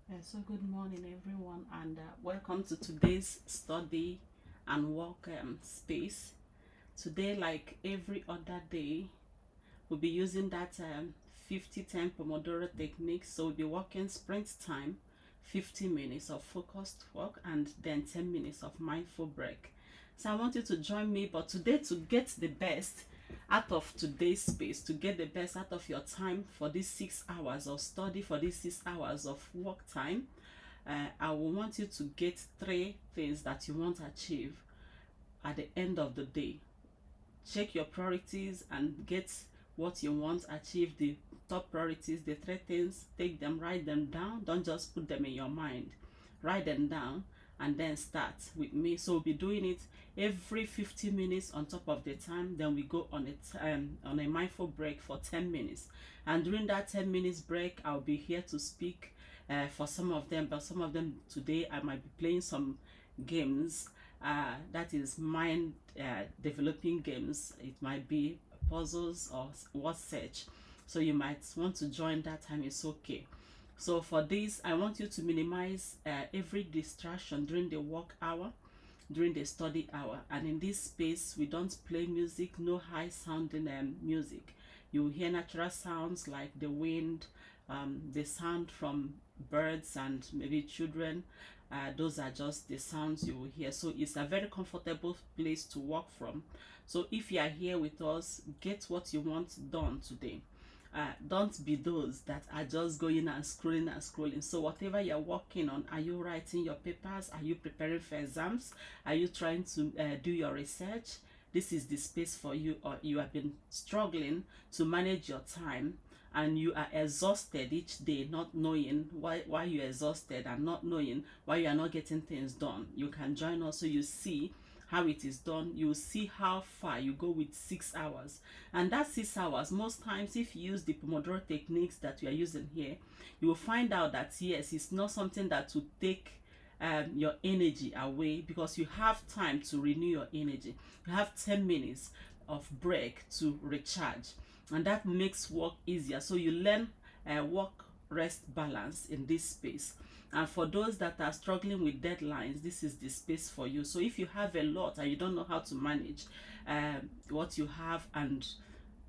Good morning, everyone, and welcome to today's study and work space. Today, like every other day, we'll be using that 50-10 Pomodoro technique. So we'll be working sprint time, 50 minutes of focused work, and then 10 minutes of mindful break. So I want you to join me, but today, to get the best out of today's space, to get the best out of your time for these 6 hours of study, for these 6 hours of work time, I will want you to get three things that you want to achieve at the end of the day. Check your priorities and get what you want to achieve, the top priorities, the three things. Take them, write them down. Don't just put them in your mind. Write them down and then start with me. So we'll be doing it every 50 minutes on top of the time. Then we go on a mindful break for 10 minutes. And during that 10 minutes break, I'll be here to speak for some of them, but some of them today I might be playing some games, that is mind developing games. It might be puzzles or word search, so you might want to join that time. It's okay. So for this, I want you to minimize every distraction during the work hour, during the study hour. And in this space, we don't play music, no high sounding music. You will hear natural sounds like the wind, the sound from birds and maybe children. Those are just the sounds you will hear. So it's a very comfortable place to work from. So if you are here with us, get what you want done today. Don't be those that are just going and scrolling. So whatever you're working on, are you writing your papers? Are you preparing for exams? Are you trying to do your research? This is the space for you. Or you have been struggling to manage your time and you are exhausted each day, not knowing why you're exhausted and not knowing why you are not getting things done. You can join us so you see how it is done. You will see how far you go with 6 hours. And that 6 hours, most times if you use the Pomodoro techniques that we are using here, you will find out that yes, it's not something that will take your energy away, because you have time to renew your energy. You have 10 minutes of break to recharge, and that makes work easier. So you learn work rest balance in this space. And for those that are struggling with deadlines, this is the space for you. So if you have a lot and you don't know how to manage what you have, and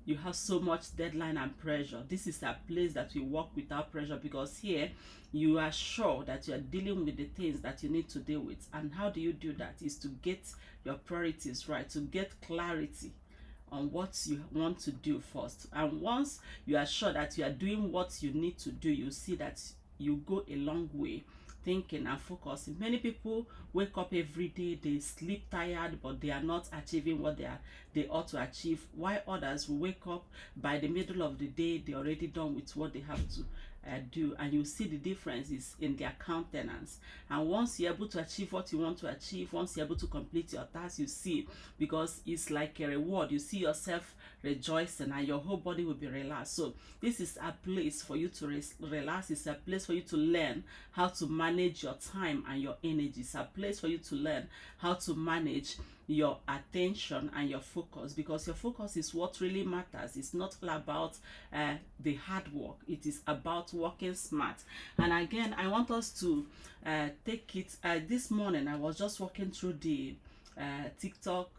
you have so much deadline and pressure, this is a place that we work without pressure, because here you are sure that you are dealing with the things that you need to deal with. And how do you do that? Is to get your priorities right, to get clarity on what you want to do first. And once you are sure that you are doing what you need to do, you see that you go a long way thinking and focusing. Many people wake up every day, they sleep tired, but they are not achieving what they ought to achieve, while others will wake up by the middle of the day, they're already done with what they have to do. And you see the differences in their countenance. And once you're able to achieve what you want to achieve, once you're able to complete your task, you see, because it's like a reward, you see yourself rejoicing and your whole body will be relaxed. So this is a place for you to relax. It's a place for you to learn how to manage your time and your energy. It's a place for you to learn how to manage your attention and your focus, because your focus is what really matters. It's not all about the hard work. It is about working smart. And again, I want us to take it. This morning I was just walking through the TikTok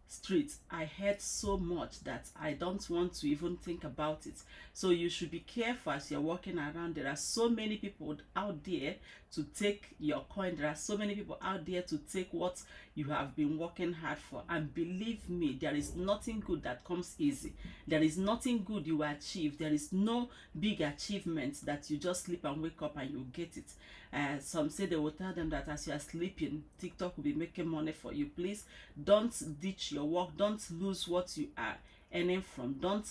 street. I heard so much that I don't want to even think about it. So you should be careful as you're walking around. There are so many people out there to take your coin. There are so many people out there to take what you have been working hard for. And believe me, there is nothing good that comes easy. There is nothing good you achieve. There is no big achievement that you just sleep and wake up and you get it. Some say they will tell them that as you are sleeping, TikTok will be making money for you. Please don't ditch your work. Don't lose what you are earning from. Don't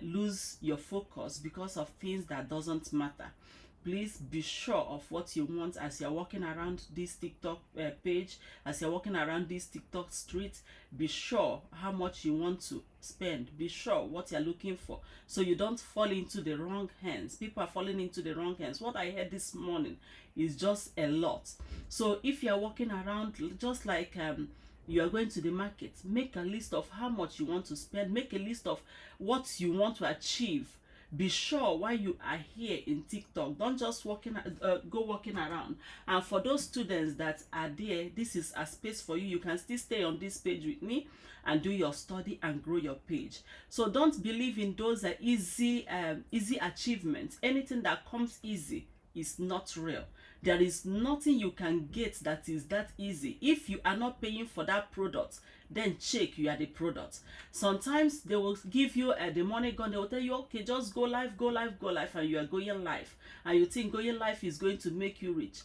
lose your focus because of things that doesn't matter. Please be sure of what you want as you're walking around this TikTok page, as you're walking around this TikTok street. Be sure how much you want to spend. Be sure what you're looking for, so you don't fall into the wrong hands. People are falling into the wrong hands. What I heard this morning is just a lot. So if you're walking around, just like you are going to the market, make a list of how much you want to spend. Make a list of what you want to achieve Be sure while you are here in TikTok, don't just go walking around. And for those students that are there, this is a space for you. You can still stay on this page with me and do your study and grow your page. So don't believe in those easy achievements. Anything that comes easy is not real. There is nothing you can get that is that easy. If you are not paying for that product, then check you are the product. Sometimes they will give you the money gone. They will tell you, okay, just go live, go live, go live, and you are going live, and you think going live is going to make you rich.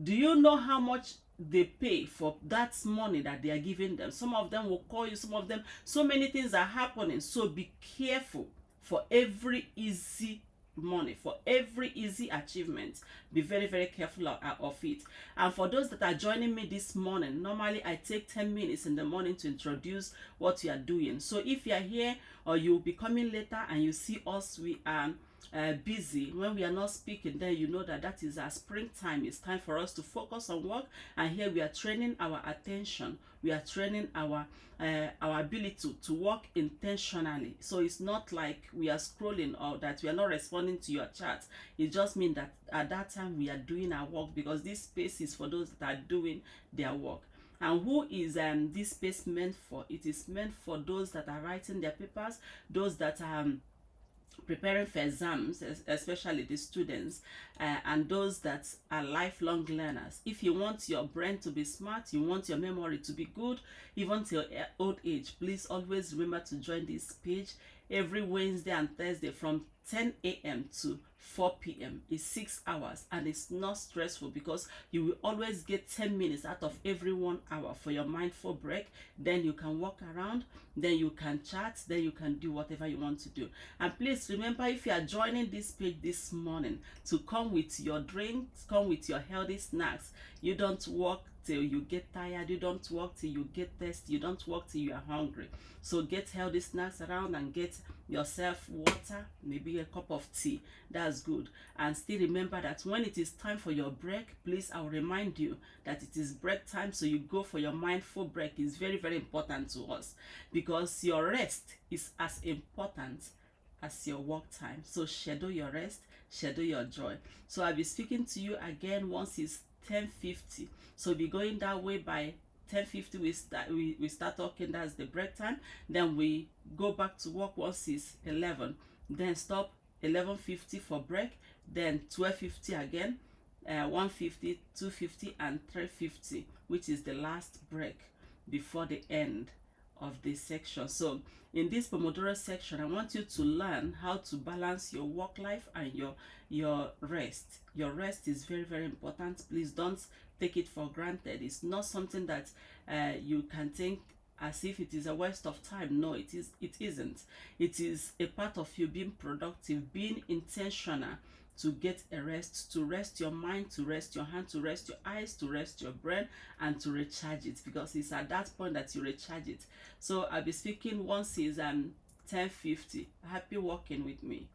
Do you know how much they pay for that money that they are giving them? Some of them will call you, some of them, so many things are happening. So be careful for every easy money, for every easy achievement. Be very, very careful of it. And for those that are joining me this morning, normally I take 10 minutes in the morning to introduce what you are doing. So if you are here or you'll be coming later and you see us, we are busy when we are not speaking, then you know that that is our springtime. It's time for us to focus on work, and here we are training our attention. We are training our ability to work intentionally. So it's not like we are scrolling or that we are not responding to your chat. It just means that at that time we are doing our work, because this space is for those that are doing their work. And who is this space meant for? It is meant for those that are writing their papers, those that are preparing for exams, especially the students, and those that are lifelong learners. If you want your brain to be smart, you want your memory to be good, even till old age, please always remember to join this page every Wednesday and Thursday from 10 a.m. to 4 p.m. It's 6 hours, and it's not stressful, because you will always get 10 minutes out of every 1 hour for your mindful break. Then you can walk around, then you can chat, then you can do whatever you want to do. And please remember, if you are joining this page this morning, to come with your drinks, come with your healthy snacks. You don't walk till you get tired, you don't walk till you get thirsty, you don't walk till you are hungry. So get healthy snacks around and get yourself water, maybe a cup of tea. That's good. And still remember that when it is time for your break, please, I'll remind you that it is break time, so you go for your mindful break. It's very, very important to us, because your rest is as important as your work time. So schedule your rest, schedule your joy. So I'll be speaking to you again once it's 10:50. So be going that way by 10:50. We start talking. That's the break time. Then we go back to work once it's 11. Then stop 11:50 for break. Then 12:50 again, 1:50, 2:50, and 3:50, which is the last break before the end of this section. So in this Pomodoro section, I want you to learn how to balance your work life and your rest. Your rest is very, very important. Please don't take it for granted. It's not something that you can think as if it is a waste of time. No, it isn't. It is a part of you being productive, being intentional, to get a rest, to rest your mind, to rest your hand, to rest your eyes, to rest your brain, and to recharge it, because it's at that point that you recharge it. So I'll be speaking once it's 10:50. Happy working with me.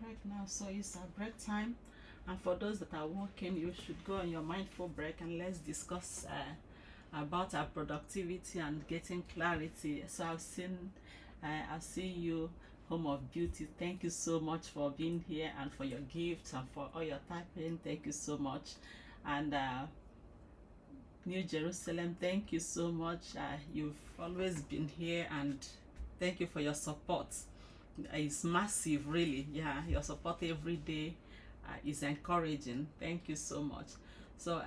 break now, so it's a break time. And for those that are working, you should go on your mindful break and let's discuss about our productivity and getting clarity. So I've seen you, Home of Beauty. Thank you so much for being here and for your gifts and for all your typing. Thank you so much. And New Jerusalem, thank you so much. You've always been here, and thank you for your support. It's massive, really. Yeah, your support every day is encouraging. Thank you so much. So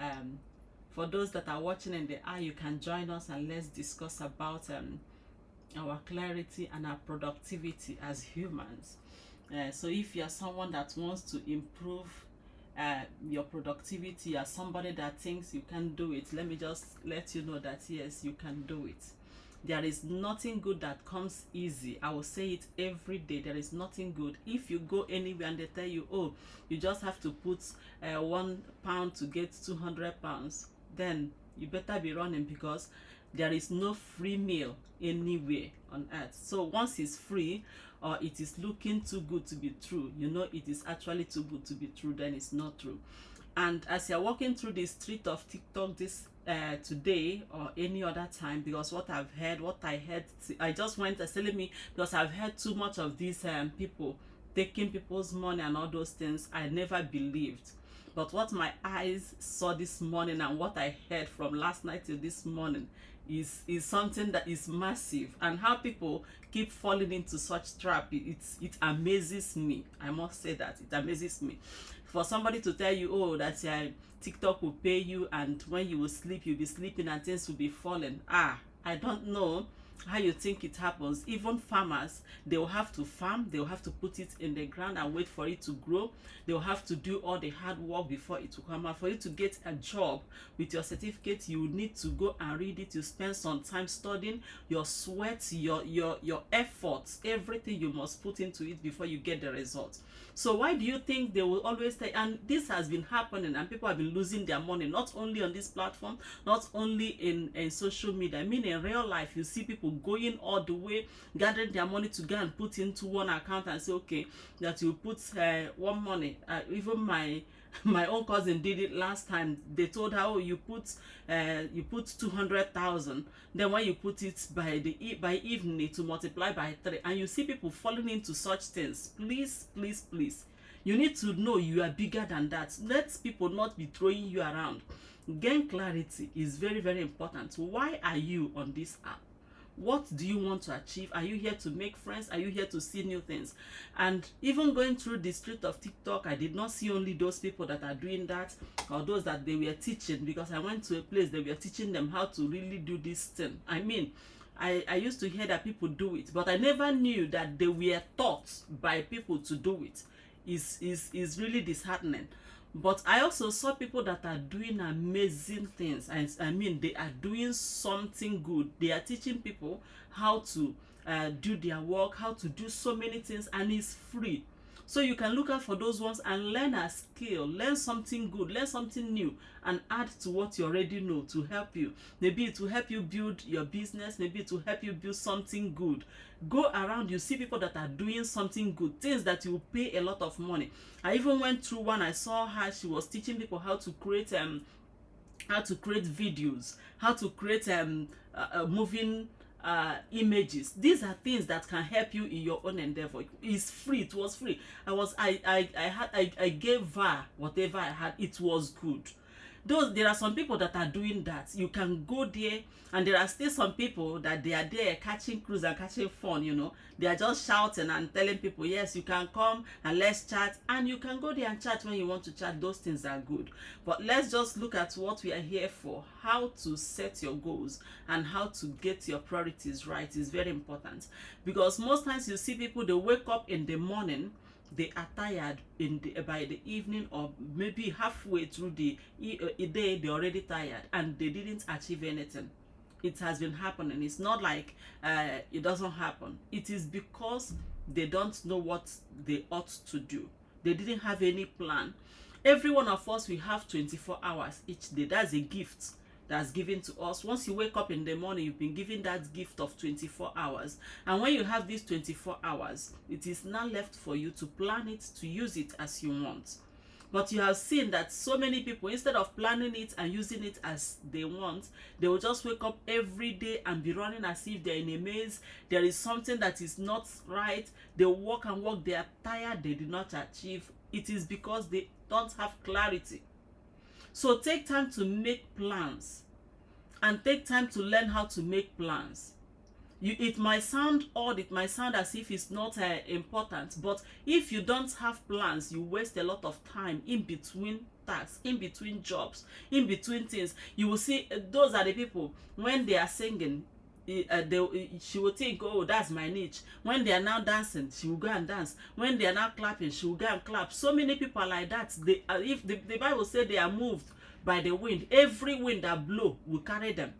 for those that are watching in the eye, you can join us and let's discuss about our clarity and our productivity as humans. So if you're someone that wants to improve your productivity, as somebody that thinks you can do it, let me just let you know that yes, you can do it. There is nothing good that comes easy. I will say it every day. There is nothing good. If you go anywhere and they tell you, oh, you just have to put £1 to get 200 pounds, then you better be running, because there is no free meal anywhere on earth. So once it's free, or it is looking too good to be true, you know it is actually too good to be true, then it's not true. And as you're walking through the street of TikTok this today or any other time, because I just went telling me, because I've heard too much of these people taking people's money and all those things. I never believed, but what my eyes saw this morning and what I heard from last night till this morning is something that is massive. And how people keep falling into such trap, it amazes me. I must say that it amazes me. For somebody to tell you, oh, that TikTok will pay you, and when you will sleep, you'll be sleeping and things will be falling. I don't know how you think it happens. Even farmers, they will have to farm, they will have to put it in the ground and wait for it to grow. They will have to do all the hard work before it will come out. For you to get a job with your certificate, you need to go and read it. You spend some time studying, your sweat, your efforts, everything you must put into it before you get the results. So why do you think they will always say, and this has been happening, and people have been losing their money, not only on this platform, not only in social media. I mean, in real life, you see people going all the way, gathering their money to go and put into one account and say, okay, that you put one money. Even my own cousin did it last time. They told her, oh, you put 200,000. Then when you put it by evening to multiply by 3, and you see people falling into such things. Please, please, please, you need to know you are bigger than that. Let people not be throwing you around. Gain clarity is very, very important. Why are you on this app? What do you want to achieve? Are you here to make friends? Are you here to see new things? And even going through the street of TikTok, I did not see only those people that are doing that, or those that they were teaching, because I went to a place they were teaching them how to really do this thing. I mean, I used to hear that people do it, but I never knew that they were taught by people to do it. Is really disheartening. But I also saw people that are doing amazing things. I mean, they are doing something good. They are teaching people how to do their work, how to do so many things, and it's free. So you can look out for those ones and learn a skill, learn something good, learn something new, and add to what you already know to help you. Maybe it will help you build your business, maybe it will help you build something good. Go around, you see people that are doing something good, things that you will pay a lot of money. I even went through one. I saw her, she was teaching people how to create videos, how to create moving images. These are things that can help you in your own endeavor. It's free. It was free. I gave her whatever I had. It was good. There are some people that are doing that. You can go there, and there are still some people that they are there catching cruise and catching fun, you know. They are just shouting and telling people, yes, you can come and let's chat, and you can go there and chat when you want to chat. Those things are good. But let's just look at what we are here for. How to set your goals and how to get your priorities right is very important, because most times you see people, they wake up in the morning, they are tired by the evening, or maybe halfway through the day, they're already tired and they didn't achieve anything. It has been happening. It's not like it doesn't happen. It is because they don't know what they ought to do. They didn't have any plan. Every one of us, we have 24 hours each day. That's a gift. that's given to us. Once you wake up in the morning, you've been given that gift of 24 hours. And when you have these 24 hours, it is now left for you to plan it, to use it as you want. But you have seen that so many people, instead of planning it and using it as they want, they will just wake up every day and be running as if they're in a maze. There is something that is not right. They walk and walk, they are tired, they did not achieve. It is because they don't have clarity. So take time to make plans, and take time to learn how to make plans. It might sound odd, it might sound as if it's not important, but if you don't have plans, you waste a lot of time in between tasks, in between jobs, in between things. You will see those are the people, when they are singing, she will think, oh, that's my niche. When they are now dancing, she will go and dance. When they are now clapping, she will go and clap. So many people are like that. They if the Bible says they are moved by the wind, every wind that blow will carry them.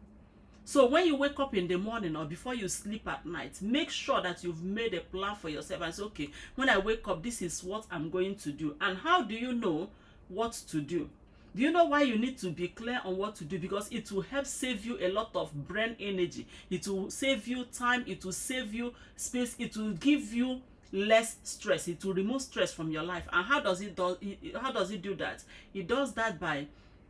So when you wake up in the morning or before you sleep at night, make sure that you've made a plan for yourself and say, okay, when I wake up, this is what I'm going to do. And how do you know what to do? Do you know why you need to be clear on what to do? Because it will help save you a lot of brain energy. It will save you time. It will save you space. It will give you less stress. It will remove stress from your life. And how does it do that? It does that by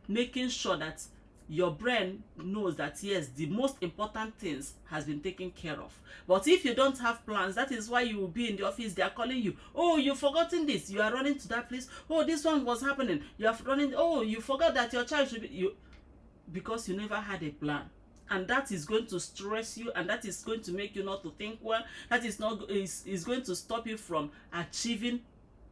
making sure that your brain knows that yes, the most important things has been taken care of. But if you don't have plans, that is why you will be in the office, they are calling you, oh, you've forgotten this, you are running to that place, oh, this one was happening, you are running, oh, you forgot that your child should be, because you never had a plan. And that is going to stress you, and that is going to make you not to think well. That is going to stop you from achieving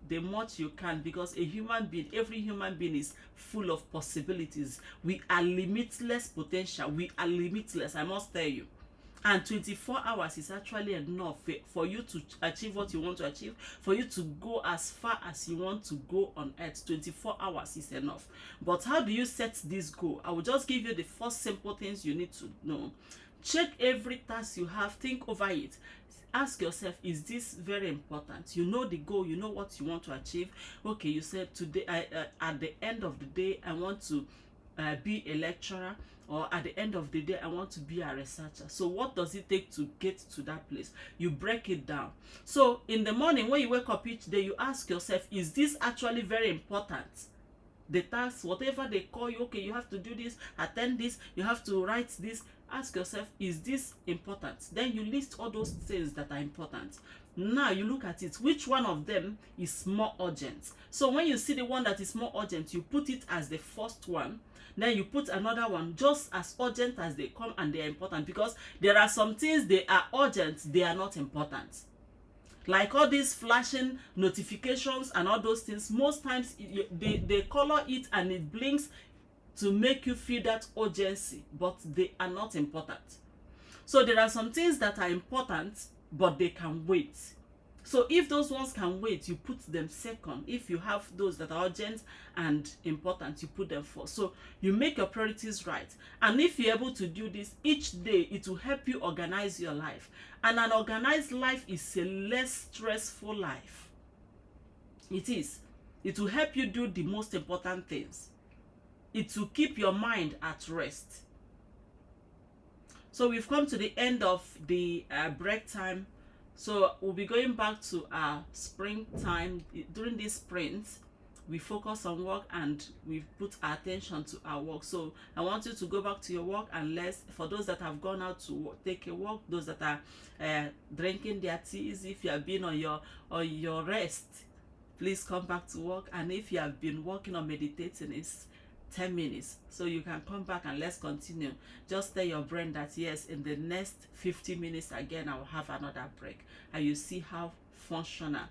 the much you can, because a human being, every human being is full of possibilities. We are limitless potential. We are limitless, I must tell you. And 24 hours is actually enough for you to achieve what you want to achieve, for you to go as far as you want to go on earth. 24 hours is enough. But how do you set this goal? I will just give you the first simple things you need to know. Check every task you have, think over it. Ask yourself, is this very important? You know the goal, you know what you want to achieve. Okay, you said today, at the end of the day, I want to be a lecturer, or at the end of the day, I want to be a researcher. So what does it take to get to that place? You break it down. So in the morning, when you wake up each day, you ask yourself, is this actually very important? The task, whatever they call you, okay, you have to do this, attend this, you have to write this. Ask yourself, is this important? Then you list all those things that are important. Now you look at it, which one of them is more urgent? So when you see the one that is more urgent, you put it as the first one. Then you put another one just as urgent as they come, and they are important, because there are some things, they are urgent, they are not important. Like all these flashing notifications and all those things, most times they color it and it blinks to make you feel that urgency, but they are not important. So there are some things that are important, but they can wait. So if those ones can wait, you put them second. If you have those that are urgent and important, you put them first. So you make your priorities right. And if you're able to do this each day, it will help you organize your life. And an organized life is a less stressful life. It is. It will help you do the most important things. It will keep your mind at rest. So we've come to the end of the break time. So we'll be going back to our springtime. During this sprint, we focus on work and we put our attention to our work. So I want you to go back to your work, and for those that have gone out to take a walk, those that are drinking their teas, if you have been on your rest, please come back to work. And if you have been working or meditating, it's 10 minutes, so you can come back and let's continue. Just tell your brain that yes, in the next 50 minutes again I will have another break, and you see how functional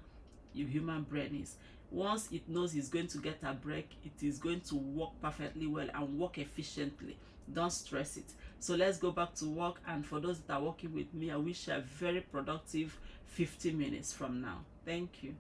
your human brain is. Once it knows it's going to get a break, it is going to work perfectly well and work efficiently. Don't stress it. So let's go back to work, and for those that are working with me, I wish you a very productive 50 minutes from now. Thank you.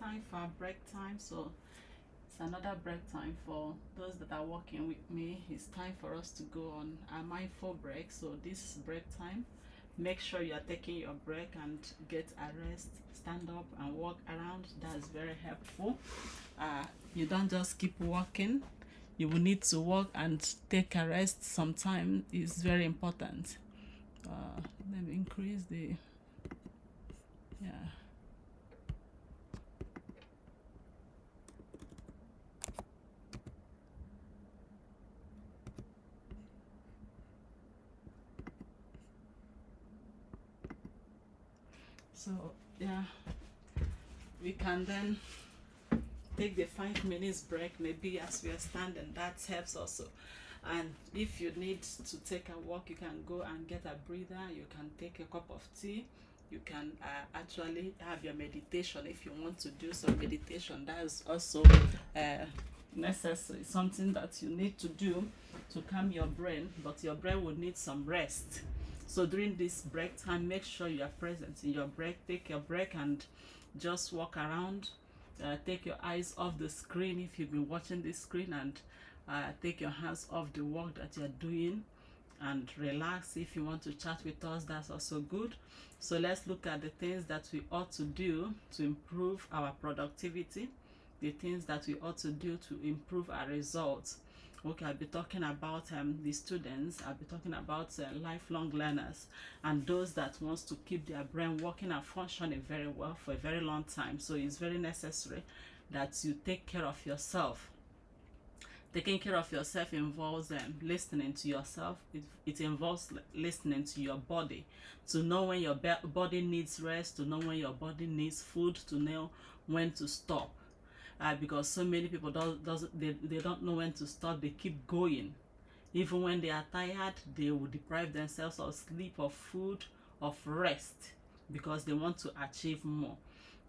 time for our break time. So it's another break time for those that are working with me. It's time for us to go on a mindful break. So this break time, make sure you are taking your break and get a rest, stand up and walk around. That's very helpful. You don't just keep walking, you will need to walk and take a rest sometime. Is very important. Let me increase the, yeah. So yeah, we can then take the 5 minutes break maybe as we are standing. That helps also. And if you need to take a walk, you can go and get a breather, you can take a cup of tea, you can actually have your meditation if you want to do some meditation. That is also necessary, something that you need to do to calm your brain, but your brain will need some rest. So during this break time, make sure you are present in your break. Take your break and just walk around. Take your eyes off the screen if you've been watching this screen, and take your hands off the work that you're doing and relax. If you want to chat with us, that's also good. So let's look at the things that we ought to do to improve our productivity, the things that we ought to do to improve our results. Okay, I'll be talking about the students, I'll be talking about lifelong learners and those that wants to keep their brain working and functioning very well for a very long time. So it's very necessary that you take care of yourself. Taking care of yourself involves listening to yourself. It involves listening to your body, to know when your body needs rest, to know when your body needs food, to know when to stop. Because so many people they don't know when to stop. They keep going. Even when they are tired, they will deprive themselves of sleep, of food, of rest, because they want to achieve more.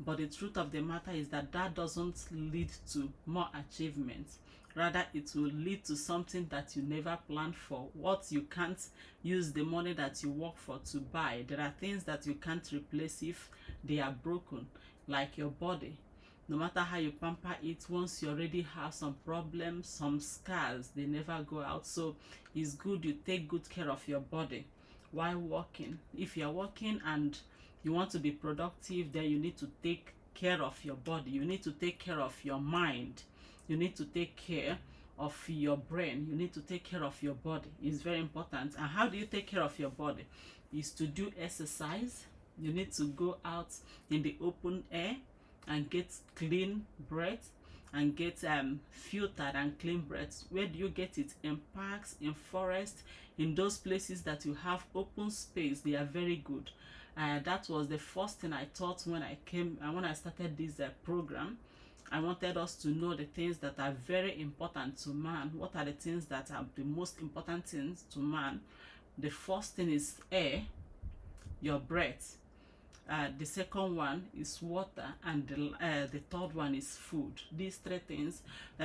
But the truth of the matter is that that doesn't lead to more achievements. Rather, it will lead to something that you never planned for. What you can't use the money that you work for to buy. There are things that you can't replace if they are broken, like your body. No matter how you pamper it, once you already have some problems, some scars, they never go out. So it's good you take good care of your body while working. If you're working and you want to be productive, then you need to take care of your body. You need to take care of your mind. You need to take care of your brain. You need to take care of your body. It's very important. And how do you take care of your body? Is to do exercise. You need to go out in the open air and get clean breath and get filtered and clean breath. Where do you get it? In parks, in forests, in those places that you have open space. They are very good. That was the first thing I thought when I came and when I started this program. I wanted us to know the things that are very important to man. What are the things that are the most important things to man? The first thing is air, your breath. The second one is water, and the third one is food. These three things,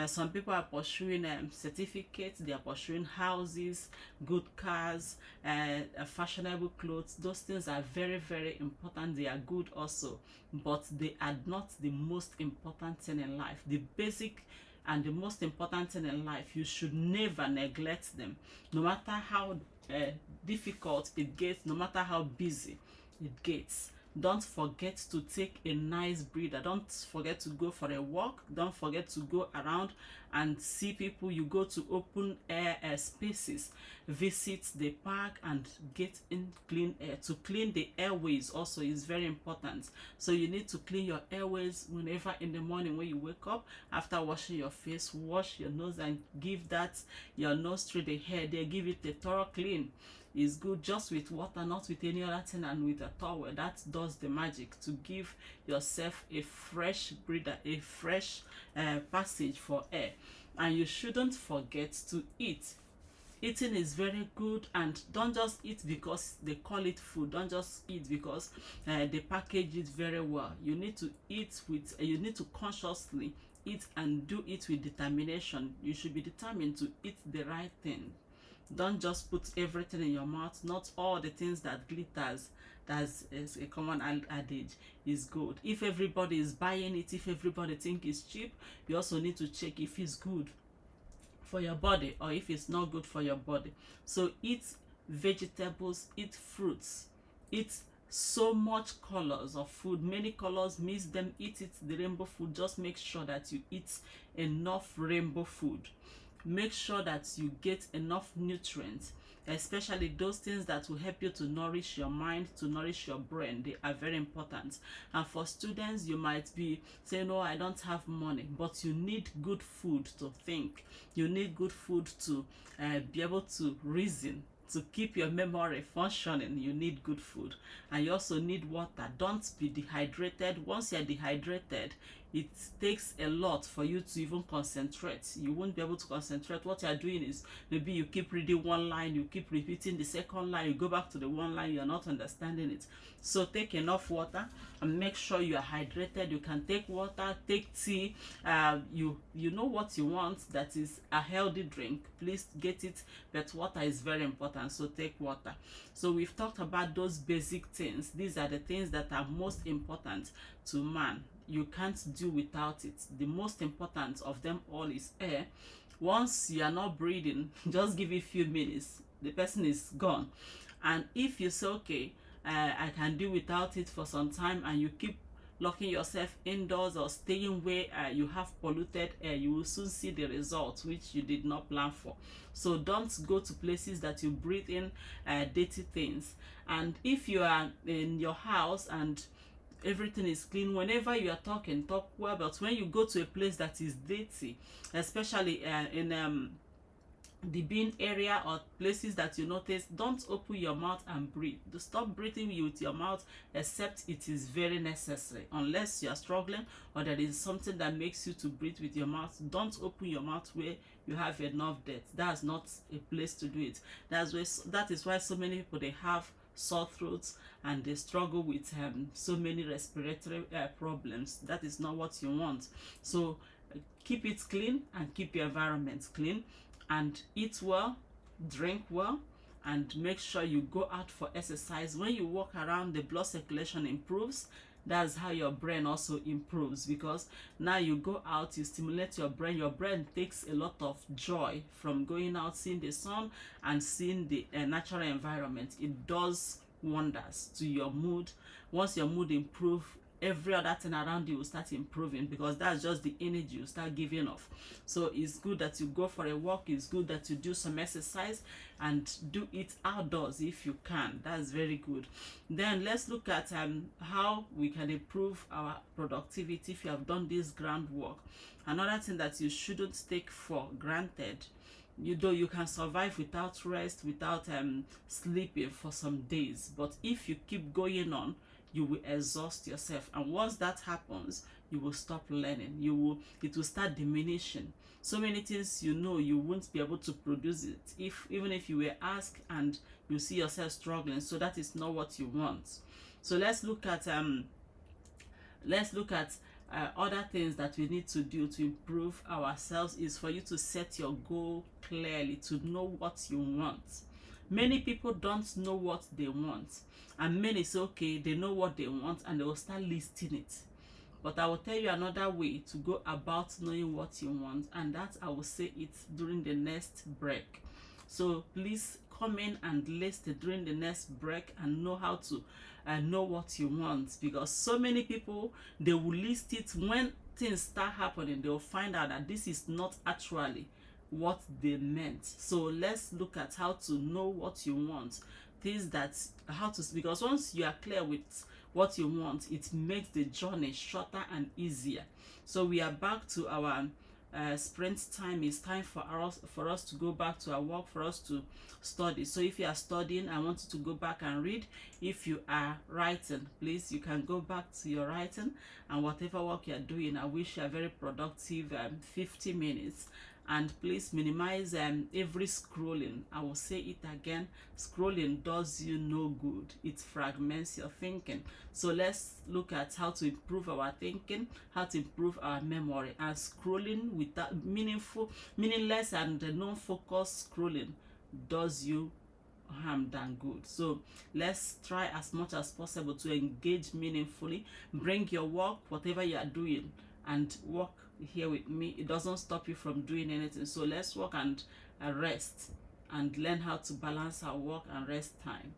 some people are pursuing certificates, they are pursuing houses, good cars, fashionable clothes. Those things are very, very important. They are good also, but they are not the most important thing in life. The basic and the most important thing in life, you should never neglect them. No matter how difficult it gets, no matter how busy it gets, don't forget to take a nice breather. Don't forget to go for a walk. Don't forget to go around and see people. You go to open air spaces, visit the park and get in clean air. To clean the airways also is very important. So you need to clean your airways whenever in the morning when you wake up. After washing your face, wash your nose and give that your nostril, the hair there, give it a thorough clean. Is good just with water, not with any other thing, and with a towel. That does the magic to give yourself a fresh breather, a fresh passage for air. And you shouldn't forget to eat. Eating is very good, and don't just eat because they call it food. Don't just eat because they package it very well. You need to eat with, you need to consciously eat and do it with determination. You should be determined to eat the right thing. Don't just put everything in your mouth. Not all the things that glitters, that's is a common adage, is good. If everybody is buying it, if everybody think it's cheap, you also need to check if it's good for your body or if it's not good for your body. So eat vegetables, eat fruits, eat so much colors of food, many colors, mix them, eat it, the rainbow food. Just make sure that you eat enough rainbow food. Make sure that you get enough nutrients, especially those things that will help you to nourish your mind, to nourish your brain. They are very important. And for students, you might be saying, no, I don't have money, but you need good food to think. You need good food to be able to reason, to keep your memory functioning. You need good food, and you also need water. Don't be dehydrated. Once you're dehydrated, it takes a lot for you to even concentrate. You won't be able to concentrate. What you're doing is, maybe you keep reading one line, you keep repeating the second line, you go back to the one line, you're not understanding it. So take enough water and make sure you are hydrated. You can take water, take tea. You know what you want that is a healthy drink, please get it, but water is very important, so take water. So we've talked about those basic things. These are the things that are most important to man. You can't do without it. The most important of them all is air. Once you are not breathing, just give it a few minutes, the person is gone. And if you say, okay, I can do without it for some time, and you keep locking yourself indoors or staying where you have polluted air, you will soon see the results which you did not plan for. So don't go to places that you breathe in dirty things. And if you are in your house and everything is clean, whenever you are talking, talk well. But when you go to a place that is dirty, especially in the bin area or places that you notice, don't open your mouth and breathe. Stop breathing with your mouth except it is very necessary. Unless you are struggling or there is something that makes you to breathe with your mouth, don't open your mouth where you have enough dirt. That's not a place to do it. That is why so many people, they have sore throats and they struggle with so many respiratory problems. That is not what you want. So keep it clean and keep your environment clean, and eat well, drink well, and make sure you go out for exercise. When you walk around, the blood circulation improves. That's how your brain also improves, because now you go out, you stimulate your brain. Your brain takes a lot of joy from going out, seeing the sun and seeing the natural environment. It does wonders to your mood. Once your mood improves, every other thing around you will start improving, because that's just the energy you start giving off. So it's good that you go for a walk. It's good that you do some exercise, and do it outdoors if you can. That's very good. Then let's look at how we can improve our productivity if you have done this groundwork. Another thing that you shouldn't take for granted, you can survive without rest, without sleeping for some days, but if you keep going on, you will exhaust yourself, and once that happens, you will stop learning. It will start diminishing. So many things, you won't be able to produce it even if you were asked, and you see yourself struggling. So that is not what you want. So let's look at other things that we need to do to improve ourselves. Is for you to set your goal clearly, to know what you want. Many people don't know what they want, and many say, okay, they know what they want and they will start listing it. But I will tell you another way to go about knowing what you want, and that I will say it during the next break. So please come in and list it during the next break and know how to know what you want, because so many people, they will list it. When things start happening, they will find out that this is not actually what they meant. So let's look at how to know what you want, things that because once you are clear with what you want, it makes the journey shorter and easier. So we are back to our sprint time. It's time for us to go back to our work, for us to study. So if you are studying, I want you to go back and read. If you are writing, please, you can go back to your writing, and whatever work you are doing, I wish you a very productive 50 minutes. And please minimize every scrolling. I will say it again, scrolling does you no good. It fragments your thinking. So let's look at how to improve our thinking, how to improve our memory. And scrolling without meaningless and non-focused scrolling does you harm than good. So let's try as much as possible to engage meaningfully. Bring your work, whatever you are doing, and work here with me. It doesn't stop you from doing anything. So let's work and rest, and learn how to balance our work and rest time.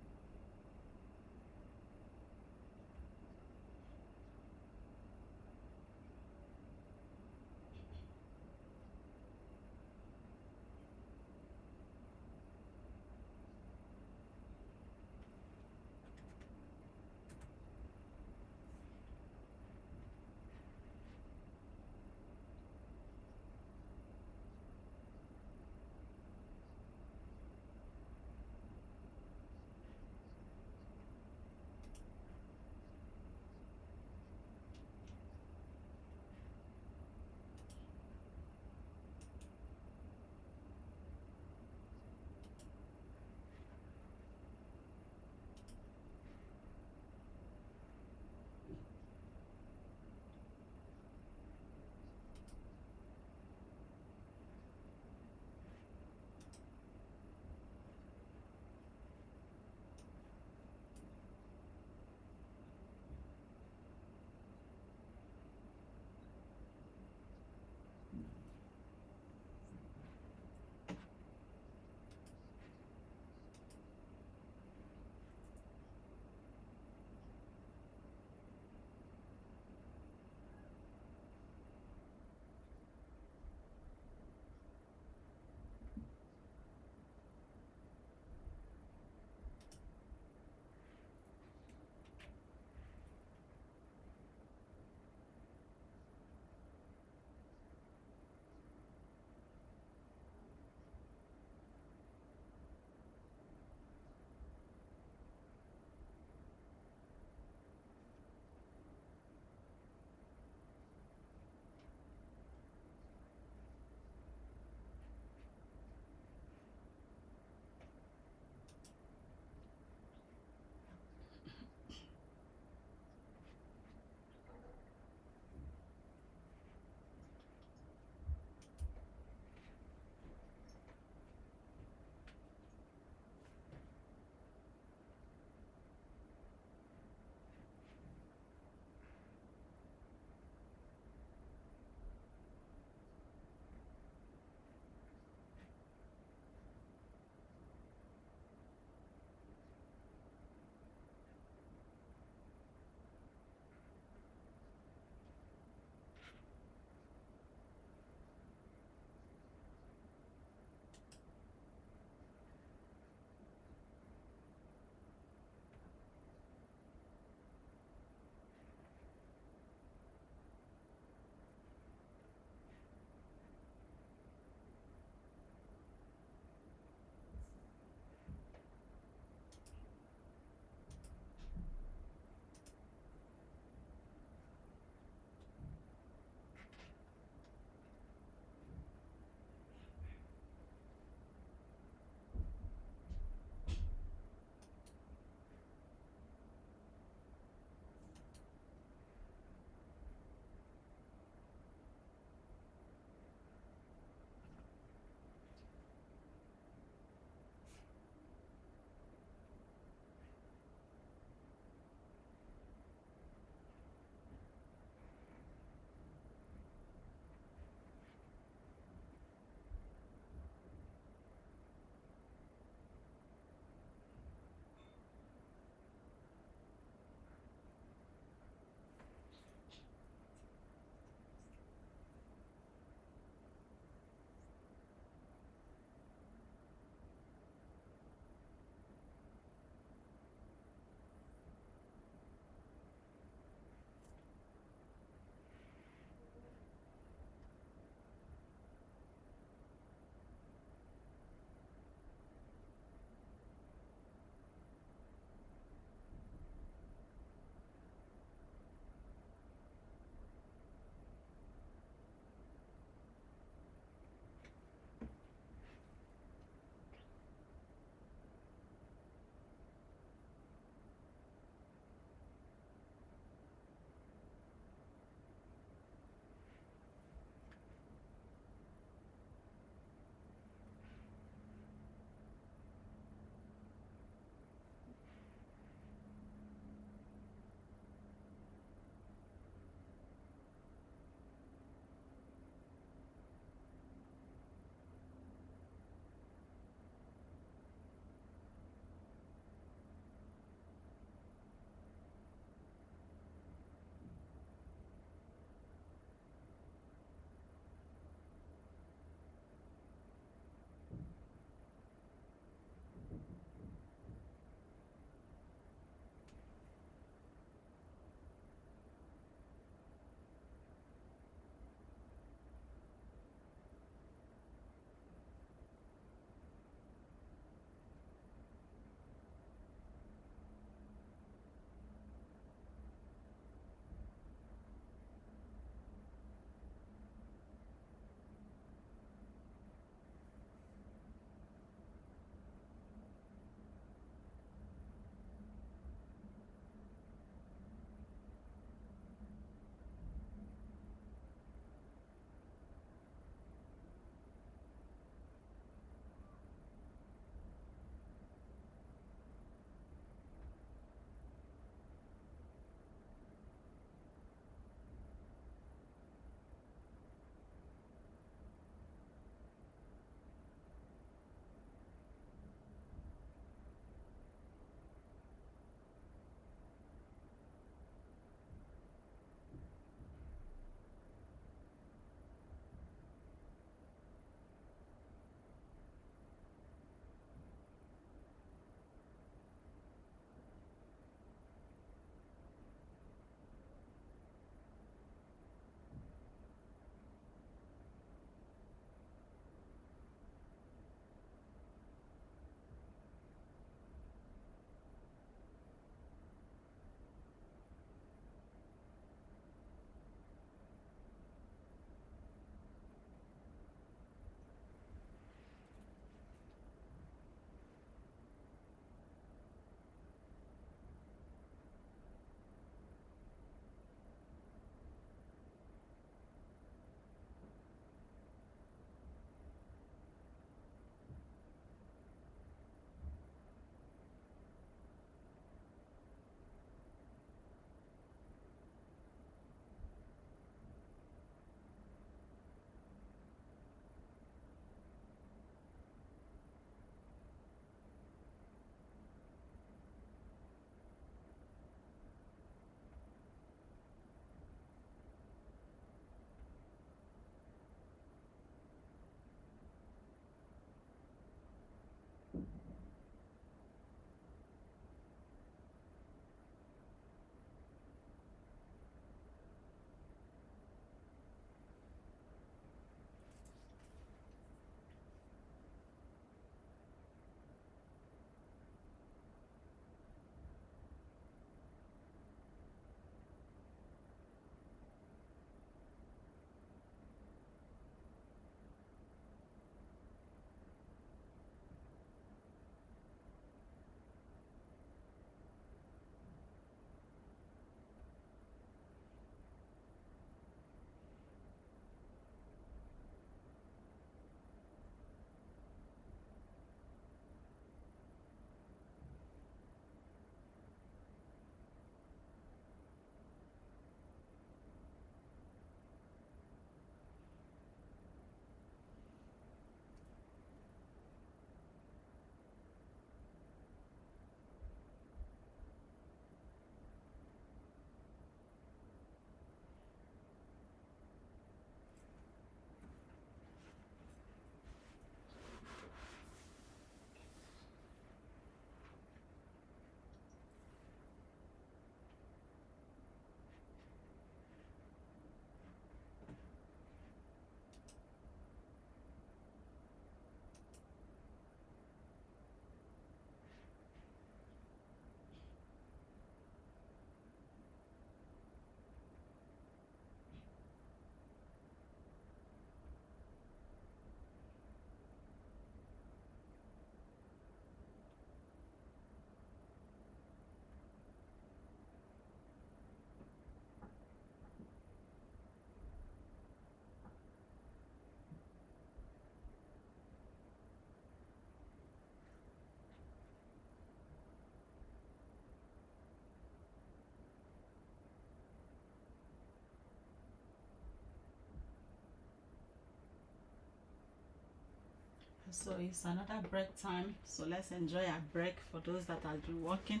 So it's another break time, so let's enjoy our break for those that have been working.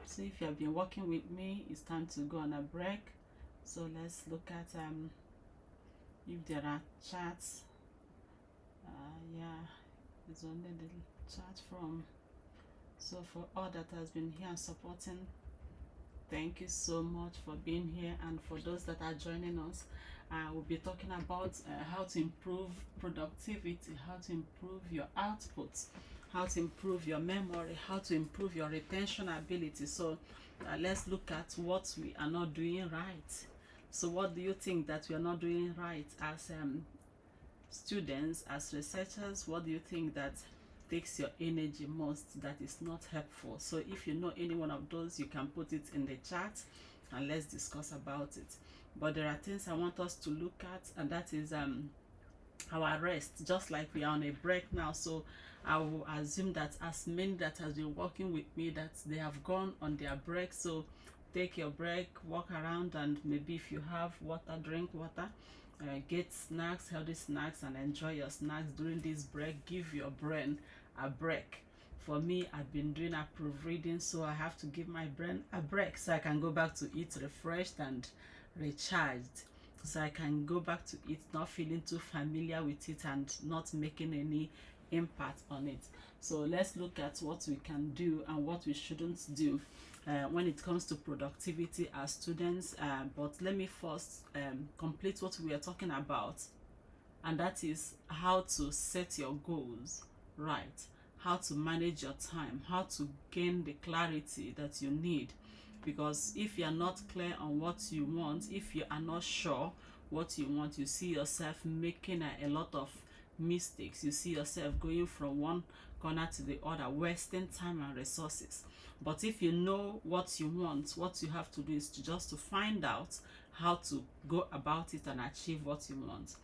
So if you have been working with me, it's time to go on a break. So let's look at if there are chats. Yeah, it's only the chat from. So for all that has been here and supporting, thank you so much for being here. And for those that are joining us, we'll be talking about how to improve productivity, how to improve your output, how to improve your memory, how to improve your retention ability. So let's look at what we are not doing right. So what do you think that we are not doing right as students, as researchers? What do you think that takes your energy most, that is not helpful? So if you know any one of those, you can put it in the chat and let's discuss about it. But there are things I want us to look at, and that is our rest. Just like we are on a break now, so I will assume that as many that has been working with me, that they have gone on their break. So take your break, walk around, and maybe if you have water, drink water. Get snacks, healthy snacks, and enjoy your snacks during this break. Give your brain a break. For me, I've been doing a proofreading, so I have to give my brain a break so I can go back to it refreshed and recharged. So I can go back to it not feeling too familiar with it and not making any impact on it. So let's look at what we can do and what we shouldn't do when it comes to productivity as students. But let me first complete what we are talking about, and that is how to set your goals right, how to manage your time, how to gain the clarity that you need. Because if you are not clear on what you want, if you are not sure what you want, you see yourself making a lot of mistakes. You see yourself going from one corner to the other, wasting time and resources. But if you know what you want, what you have to do is to find out how to go about it and achieve what you want.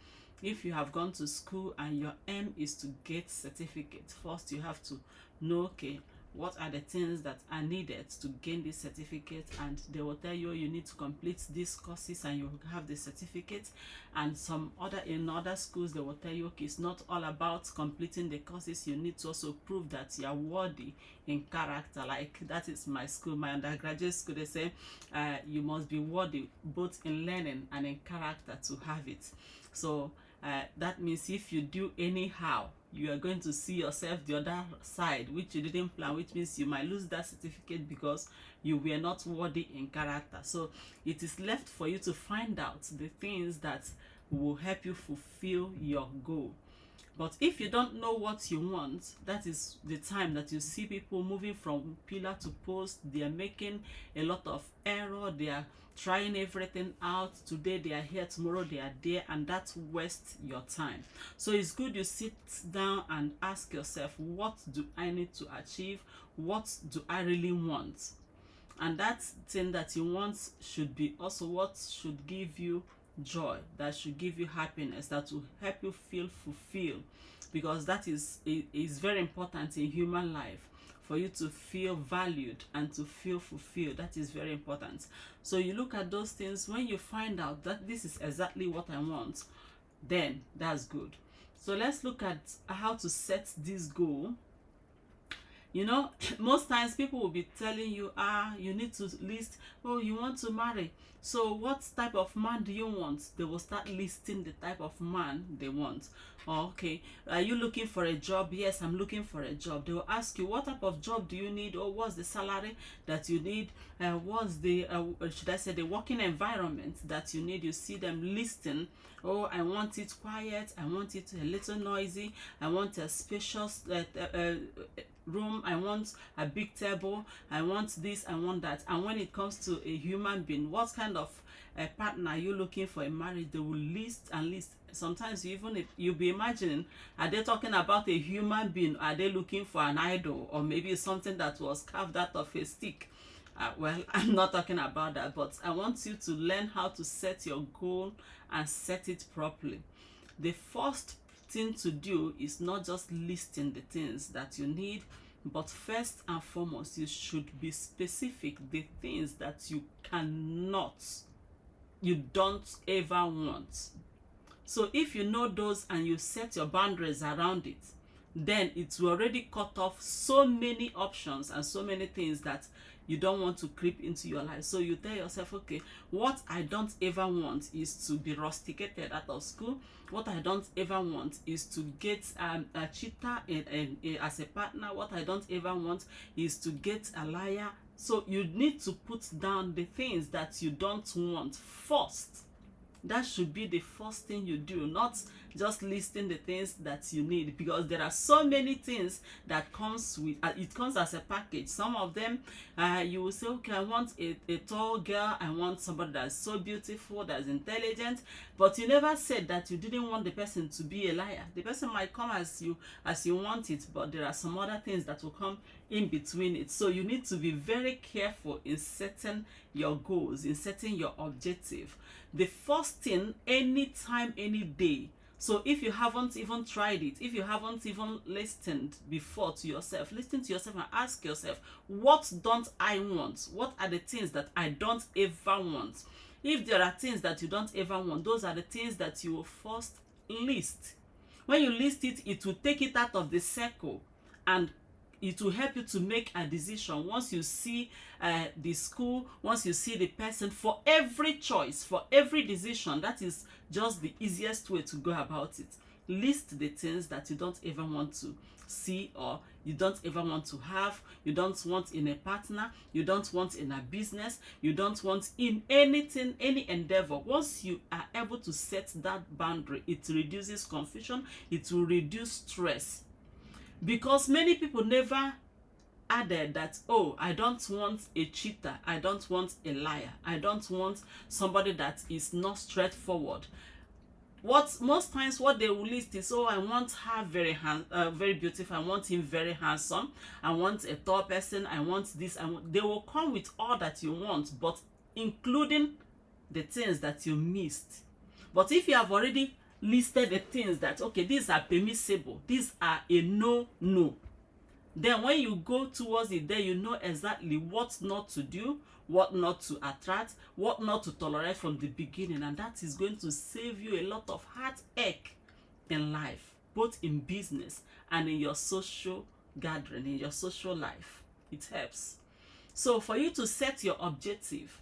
If you have gone to school and your aim is to get certificate, first you have to know, okay, what are the things that are needed to gain this certificate, and they will tell you you need to complete these courses and you have the certificate. And in other schools they will tell you, okay, it's not all about completing the courses, you need to also prove that you are worthy in character. Like that is my school, my undergraduate school. They say you must be worthy both in learning and in character to have it. So that means if you do anyhow, you are going to see yourself the other side, which you didn't plan, which means you might lose that certificate because you were not worthy in character. So it is left for you to find out the things that will help you fulfill your goal. But if you don't know what you want, that is the time that you see people moving from pillar to post. They are making a lot of error. They are trying everything out. Today they are here, tomorrow they are there, and that wastes your time. So it's good you sit down and ask yourself, what do I need to achieve? What do I really want? And that thing that you want should be also what should give you joy, that should give you happiness, that will help you feel fulfilled. Because that is very important in human life, for you to feel valued and to feel fulfilled. That is very important. So you look at those things. When you find out that this is exactly what I want, then that's good. So let's look at how to set this goal. You know, most times people will be telling you, you need to list, oh, you want to marry. So what type of man do you want? They will start listing the type of man they want. Oh, okay, are you looking for a job? Yes, I'm looking for a job. They will ask you, what type of job do you need? Or what's the salary that you need? What's the, should I say, the working environment that you need? You see them listing, oh, I want it quiet, I want it a little noisy, I want a spacious room, I want a big table, I want this, I want that. And when it comes to a human being, what kind of partner are you looking for in marriage? They will list and list. Sometimes you'll be imagining, are they talking about a human being? Are they looking for an idol, or maybe something that was carved out of a stick? Well, I'm not talking about that, but I want you to learn how to set your goal and set it properly. The first thing to do is not just listing the things that you need, but first and foremost, you should be specific, the things that you don't ever want. So if you know those and you set your boundaries around it, then it will already cut off so many options and so many things that you don't want to creep into your life. So you tell yourself, okay, what I don't ever want is to be rusticated out of school. What I don't ever want is to get a cheater as a partner. What I don't ever want is to get a liar. So you need to put down the things that you don't want first. That should be the first thing you do, not just listing the things that you need, because there are so many things that comes with it comes as a package. Some of them you will say, okay, I want a tall girl, I want somebody that's so beautiful, that's intelligent, but you never said that you didn't want the person to be a liar. The person might come as you want it, but there are some other things that will come in between it. So you need to be very careful in setting your goals, in setting your objective. The first thing, anytime, any day. So if you haven't even tried it, if you haven't even listened before to yourself, listen to yourself and ask yourself, what don't I want? What are the things that I don't ever want? If there are things that you don't ever want, those are the things that you will first list. When you list it, it will take it out of the circle, and it will help you to make a decision. Once you see the school, once you see the person, for every choice, for every decision, that is just the easiest way to go about it. List the things that you don't ever want to see, or you don't ever want to have, you don't want in a partner, you don't want in a business, you don't want in anything, any endeavor. Once you are able to set that boundary, it reduces confusion, it will reduce stress. Because many people never added that, oh, I don't want a cheater, I don't want a liar, I don't want somebody that is not straightforward. Most times what they will list is, oh, I want her very beautiful, I want him very handsome, I want a tall person, I want this, they will come with all that you want, but including the things that you missed. But if you have already listed the things that, okay, these are permissible, these are a no, then when you go towards it, then you know exactly what not to do, what not to attract, what not to tolerate from the beginning, and that is going to save you a lot of heartache in life, both in business and in your social gathering, in your social life. It helps. So for you to set your objective,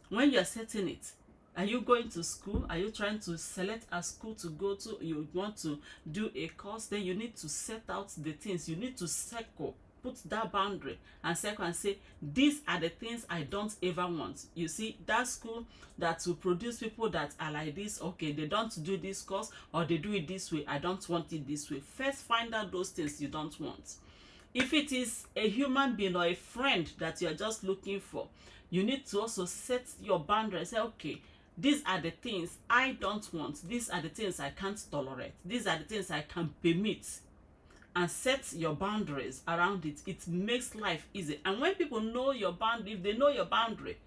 when you're setting it, are you going to school? Are you trying to select a school to go to? You want to do a course? Then you need to set out the things. You need to circle, put that boundary and circle and say, these are the things I don't ever want. You see, that school that will produce people that are like this, okay, they don't do this course, or they do it this way, I don't want it this way. First, find out those things you don't want. If it is a human being or a friend that you're just looking for, you need to also set your boundary and say, okay, these are the things I don't want. These are the things I can't tolerate. These are the things I can permit. And set your boundaries around it. It makes life easy. And when people know your boundary, if they know your boundary,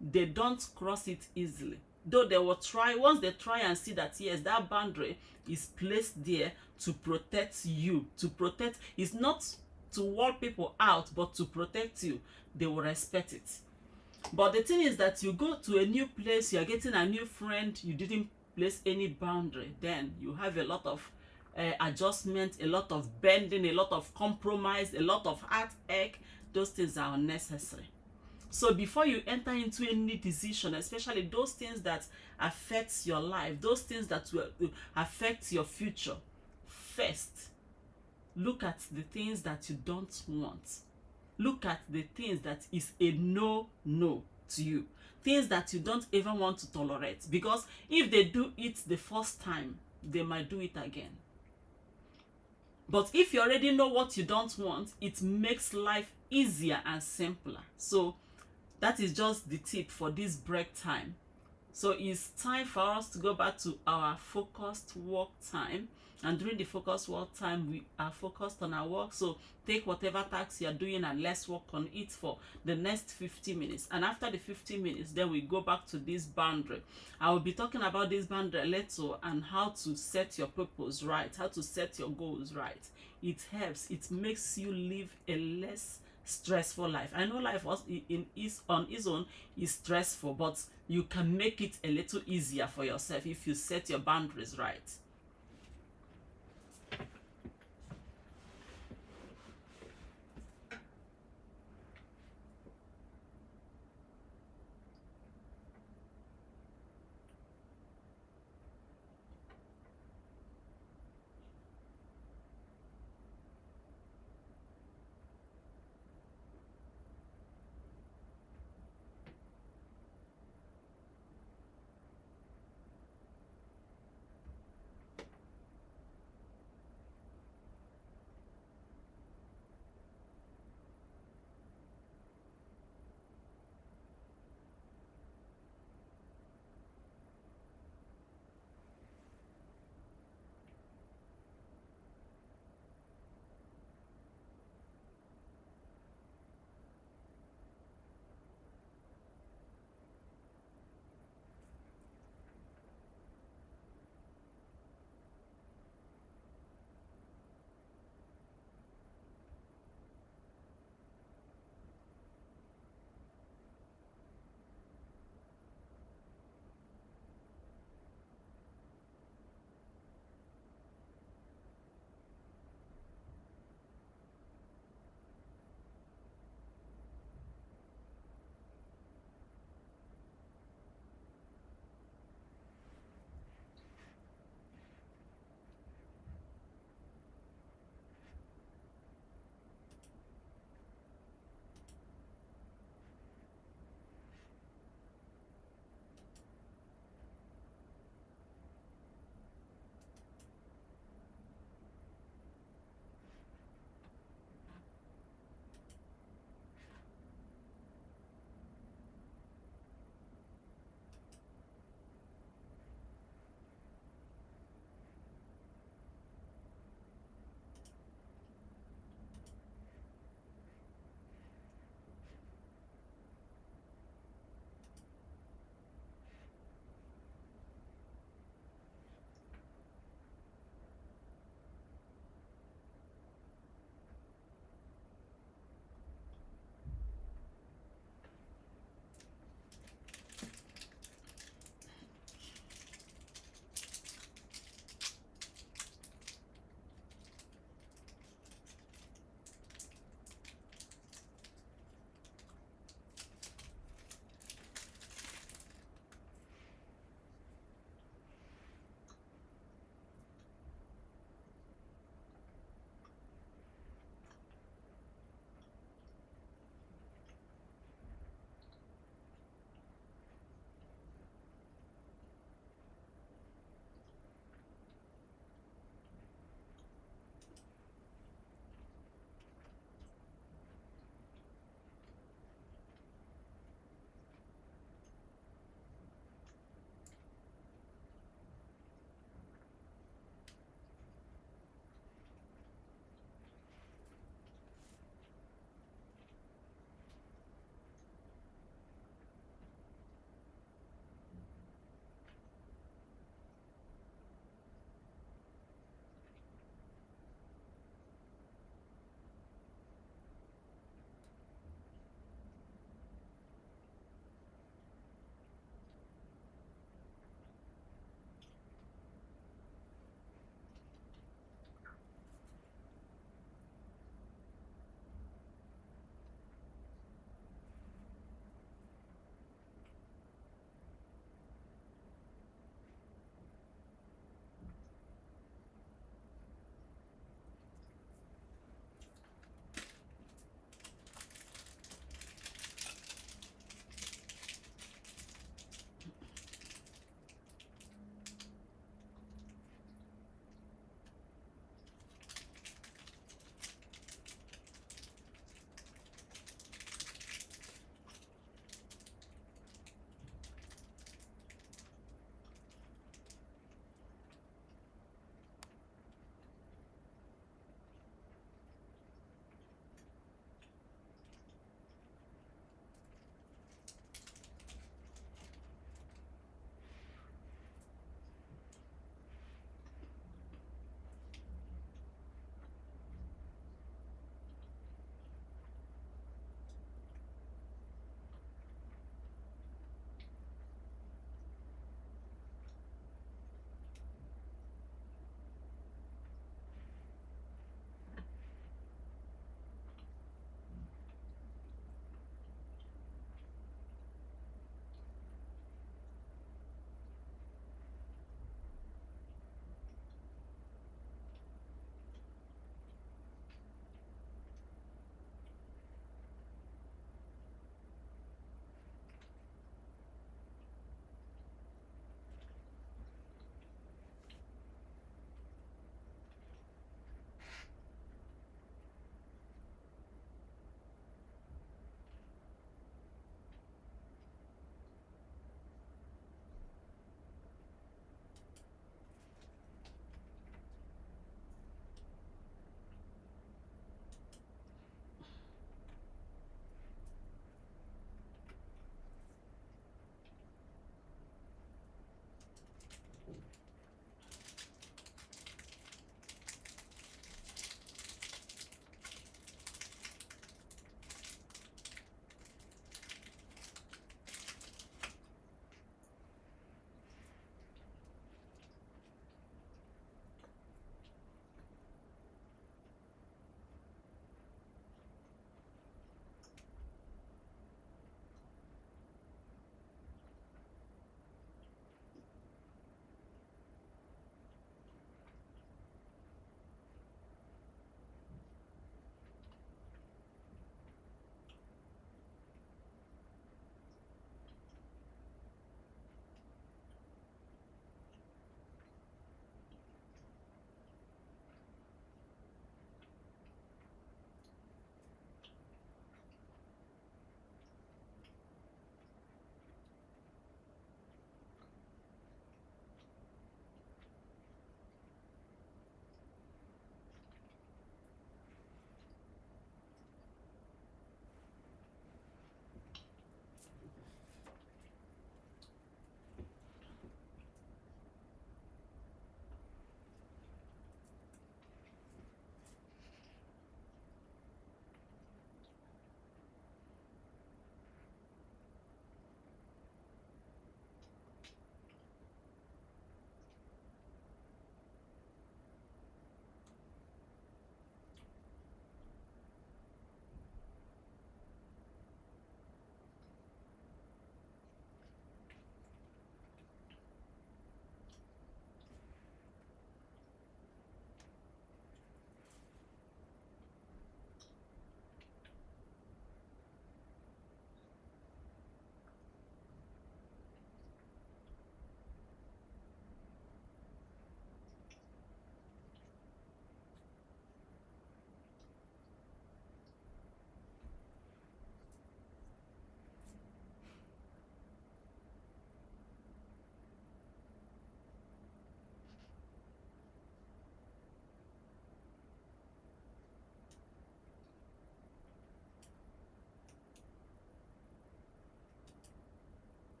they don't cross it easily. Though they will try, once they try and see that, yes, that boundary is placed there to protect you. To protect, it's not to wall people out, but to protect you, they will respect it. But the thing is that you go to a new place, you are getting a new friend, you didn't place any boundary, then you have a lot of adjustment, a lot of bending, a lot of compromise, a lot of heartache. Those things are unnecessary. So before you enter into any decision, especially those things that affect your life, those things that will affect your future, first, look at the things that you don't want. Look at the things that is a no to you. Things that you don't even want to tolerate. Because if they do it the first time, they might do it again. But if you already know what you don't want, it makes life easier and simpler. So that is just the tip for this break time. So it's time for us to go back to our focused work time. And during the focused work time, we are focused on our work. So take whatever task you are doing and let's work on it for the next 50 minutes. And after the 50 minutes, then we go back to this boundary. I will be talking about this boundary later and how to set your purpose right, how to set your goals right. It helps. It makes you live a less stressful life. I know life on its own is stressful, but you can make it a little easier for yourself if you set your boundaries right.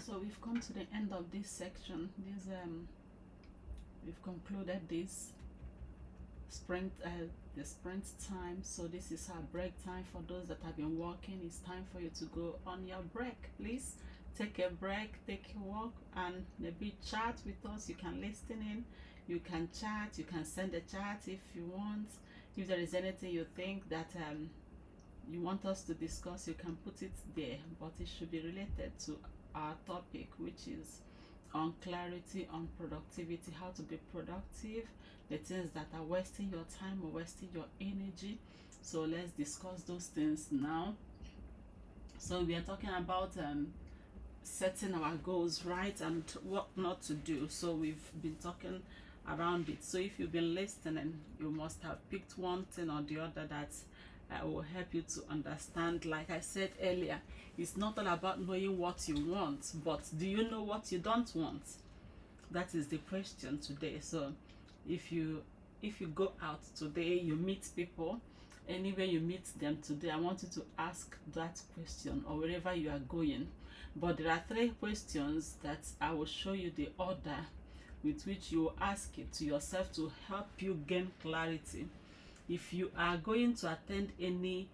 So we've come to the end of this section. We've concluded this sprint, the sprint time. So this is our break time. For those that have been working, it's time for you to go on your break. Please take a break, take a walk, and maybe chat with us. You can listen in, you can chat, you can send a chat if you want. If there is anything you think that you want us to discuss, you can put it there, but it should be related to our topic, which is on clarity, on productivity, how to be productive, the things that are wasting your time or wasting your energy. So let's discuss those things now. So we are talking about setting our goals right and what not to do. So we've been talking around it. So if you've been listening, you must have picked one thing or the other that will help you to understand. Like I said earlier, it's not all about knowing what you want, but do you know what you don't want? That is the question today. So if you go out today, you meet people, anywhere you meet them today, I want you to ask that question, or wherever you are going. But there are 3 questions that I will show you the order with which you will ask it to yourself to help you gain clarity. If you are going to attend any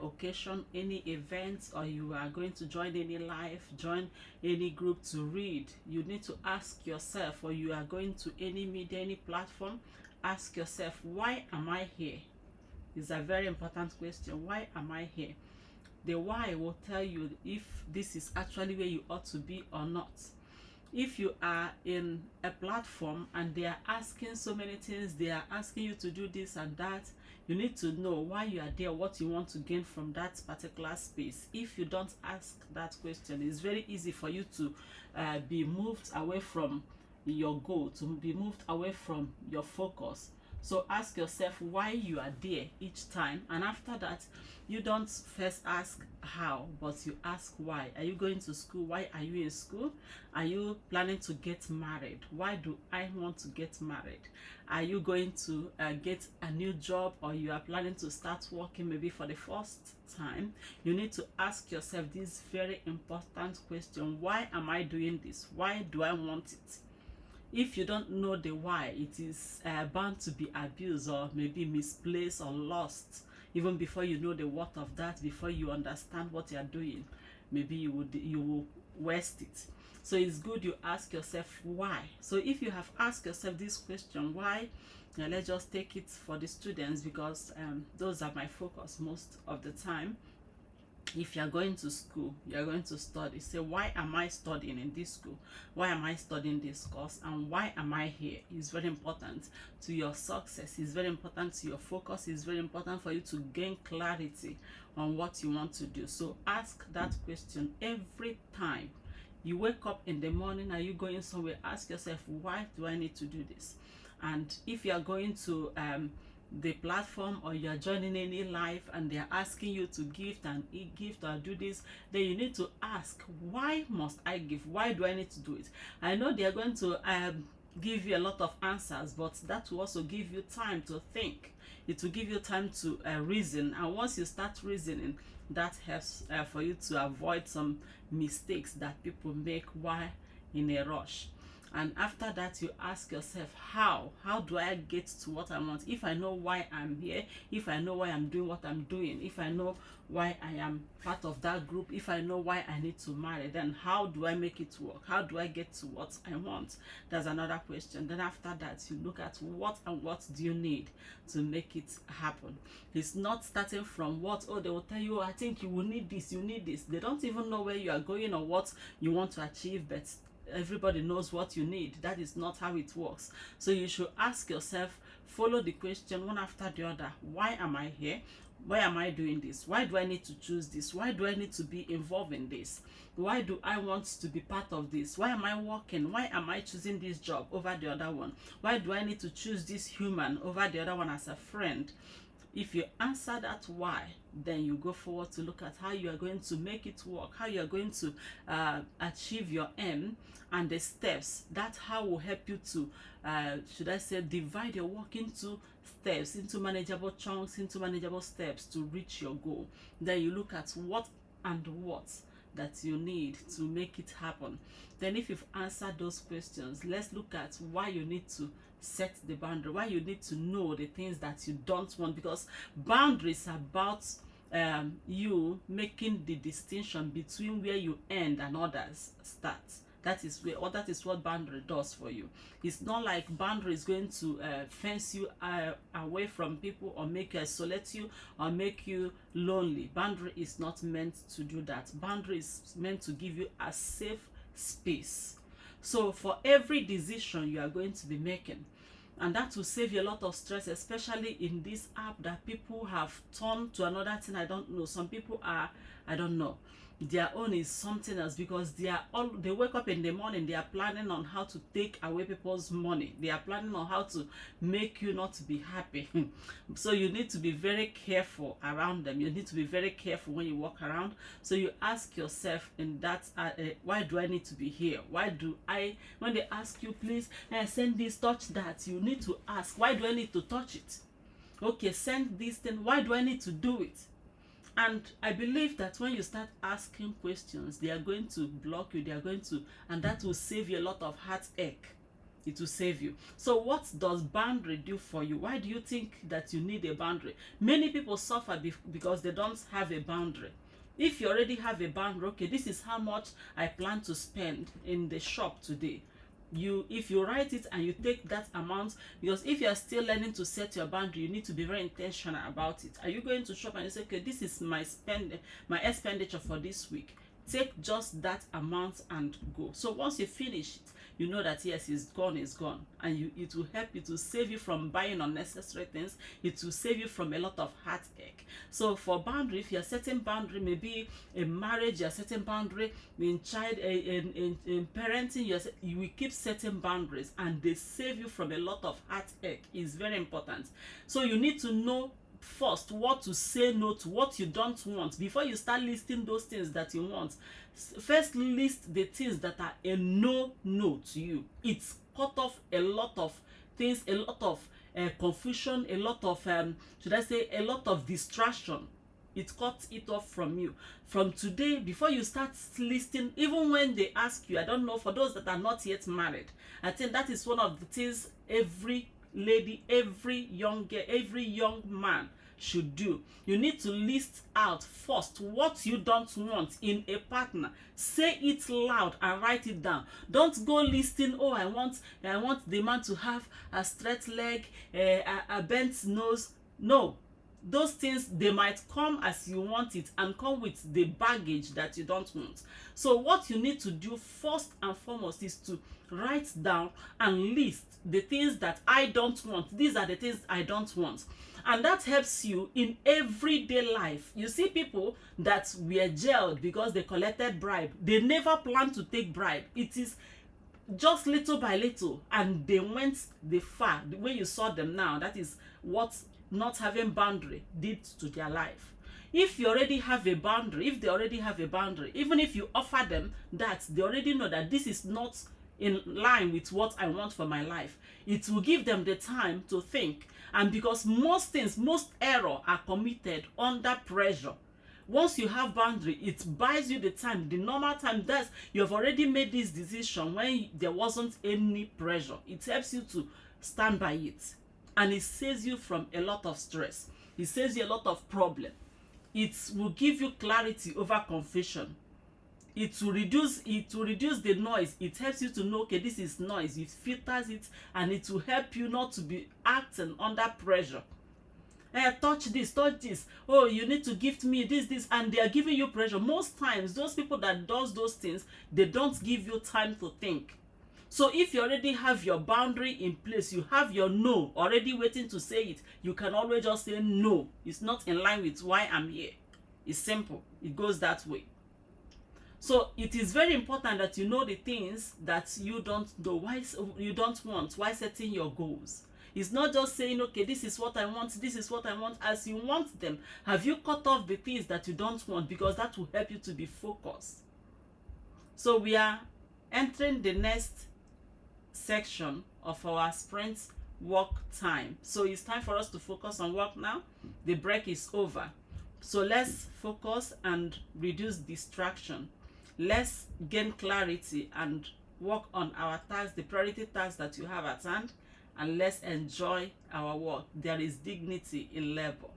occasion, any event, or you are going to join any live, join any group to read, you need to ask yourself, or you are going to any media, any platform, ask yourself, why am I here? It's a very important question. Why am I here? The why will tell you if this is actually where you ought to be or not. If you are in a platform and they are asking so many things, they are asking you to do this and that, you need to know why you are there, what you want to gain from that particular space. If you don't ask that question, it's very easy for you to be moved away from your goal, to be moved away from your focus. So ask yourself why you are there each time, and after that, you don't first ask how, but you ask why. Are you going to school? Why are you in school? Are you planning to get married? Why do I want to get married? Are you going to get a new job, or you are planning to start working maybe for the first time? You need to ask yourself this very important question: why am I doing this? Why do I want it? If you don't know the why, it is bound to be abused or maybe misplaced or lost. Even before you know the worth of that, before you understand what you are doing, maybe you will waste it. So it's good you ask yourself why. So if you have asked yourself this question, why, let's just take it for the students, because those are my focus most of the time. If you are going to school, you are going to study, say, why am I studying in this school? Why am I studying this course? And why am I here? It's very important to your success. It's very important to your focus. It's very important for you to gain clarity on what you want to do. So ask that question every time you wake up in the morning. Are you going somewhere? Ask yourself, why do I need to do this? And if you are going to the platform, or you are joining any live and they are asking you to gift and gift or do this, then you need to ask, why must I give? Why do I need to do it? I know they are going to give you a lot of answers, but that will also give you time to think. It will give you time to reason, and once you start reasoning, that helps for you to avoid some mistakes that people make while in a rush. And after that, you ask yourself, how do I get to what I want? If I know why I'm here, if I know why I'm doing what I'm doing, if I know why I am part of that group, if I know why I need to marry, then how do I make it work? How do I get to what I want? That's another question. Then after that, you look at what and what do you need to make it happen. It's not starting from what, oh, they will tell you, oh, I think you will need this, you need this. They don't even know where you are going or what you want to achieve, but everybody knows what you need. That is not how it works. So you should ask yourself, follow the question one after the other. Why am I here? Why am I doing this? Why do I need to choose this? Why do I need to be involved in this? Why do I want to be part of this? Why am I working? Why am I choosing this job over the other one? Why do I need to choose this human over the other one as a friend? If you answer that why, then you go forward to look at how you are going to make it work, how you are going to achieve your aim, and the steps. That how will help you to, should I say, divide your work into steps, into manageable chunks, into manageable steps to reach your goal. Then you look at what and what that you need to make it happen. Then if you've answered those questions, let's look at why you need to set the boundary, why you need to know the things that you don't want, because boundaries are about you making the distinction between where you end and others start. That is where, or that is what boundary does for you. It's not like boundary is going to fence you away from people, or make you isolate you, or make you lonely. Boundary is not meant to do that. Boundary is meant to give you a safe space. So for every decision you are going to be making, and that will save you a lot of stress, especially in this app that people have turned to another thing. I don't know, some people are, I don't know, their own is something else, because they wake up in the morning, they are planning on how to take away people's money, they are planning on how to make you not be happy. So you need to be very careful around them. You need to be very careful when you walk around. So you ask yourself in that why do I need to be here? Why do I, when they ask you, please send this, touch that, you need to ask, why do I need to touch it? Okay, send this thing, why do I need to do it? And I believe that when you start asking questions, they are going to block you, they are going to, and that will save you a lot of heartache. It will save you. So what does boundary do for you? Why do you think that you need a boundary? Many people suffer because they don't have a boundary. If you already have a boundary, okay, this is how much I plan to spend in the shop today. If you write it and you take that amount, because if you are still learning to set your boundary, you need to be very intentional about it. Are you going to shop and you say, okay, this is my expenditure for this week, take just that amount and go. So once you finish it, you know that yes, it's gone, and it will help you to save you from buying unnecessary things. It will save you from a lot of heartache. So for boundary, if you're setting boundary, maybe in marriage you're setting boundary, in parenting you will keep setting boundaries, and they save you from a lot of heartache. It's very important. So you need to know first what to say no to, what you don't want, before you start listing those things that you want. First list the things that are a no to you. It's cut off a lot of things, a lot of confusion, a lot of should I say, a lot of distraction. It cuts it off from you. From today, before you start listing, even when they ask you, I don't know, for those that are not yet married, I think that is one of the things every lady, every young girl, every young man should do. You need to list out first what you don't want in a partner. Say it loud and write it down. Don't go listing, oh, I want the man to have a straight leg, a bent nose. No, those things, they might come as you want it and come with the baggage that you don't want. So what you need to do first and foremost is to write down and list the things that I don't want. These are the things I don't want. And that helps you in everyday life. You see people that were jailed because they collected bribe. They never planned to take bribe. It is just little by little, and they went the far. The way you saw them now, that is what not having boundary did to their life. If you already have a boundary, if they already have a boundary, even if you offer them that, they already know that this is not in line with what I want for my life. It will give them the time to think. And because most error are committed under pressure. Once you have boundary, it buys you the time, the normal time. That you have already made this decision when there wasn't any pressure. It helps you to stand by it, and it saves you from a lot of stress. It saves you a lot of problem. It will give you clarity over confusion. It will reduce the noise. It helps you to know, okay, this is noise. It filters it, and it will help you not to be acting under pressure. Touch this, oh, you need to gift me this, and they are giving you pressure. Most times those people that does those things, they don't give you time to think. So if you already have your boundary in place, you have your no already waiting to say it, you can always just say no. It's not in line with why I'm here. It's simple. It goes that way. So it is very important that you know the things that you don't know, why you don't want, why setting your goals. It's not just saying, okay, this is what I want, this is what I want as you want them. Have you cut off the things that you don't want? Because that will help you to be focused. So we are entering the next section of our sprint work time. So it's time for us to focus on work now. The break is over. So let's focus and reduce distraction. Let's gain clarity and work on our tasks, the priority tasks that you have at hand, and let's enjoy our work. There is dignity in labor.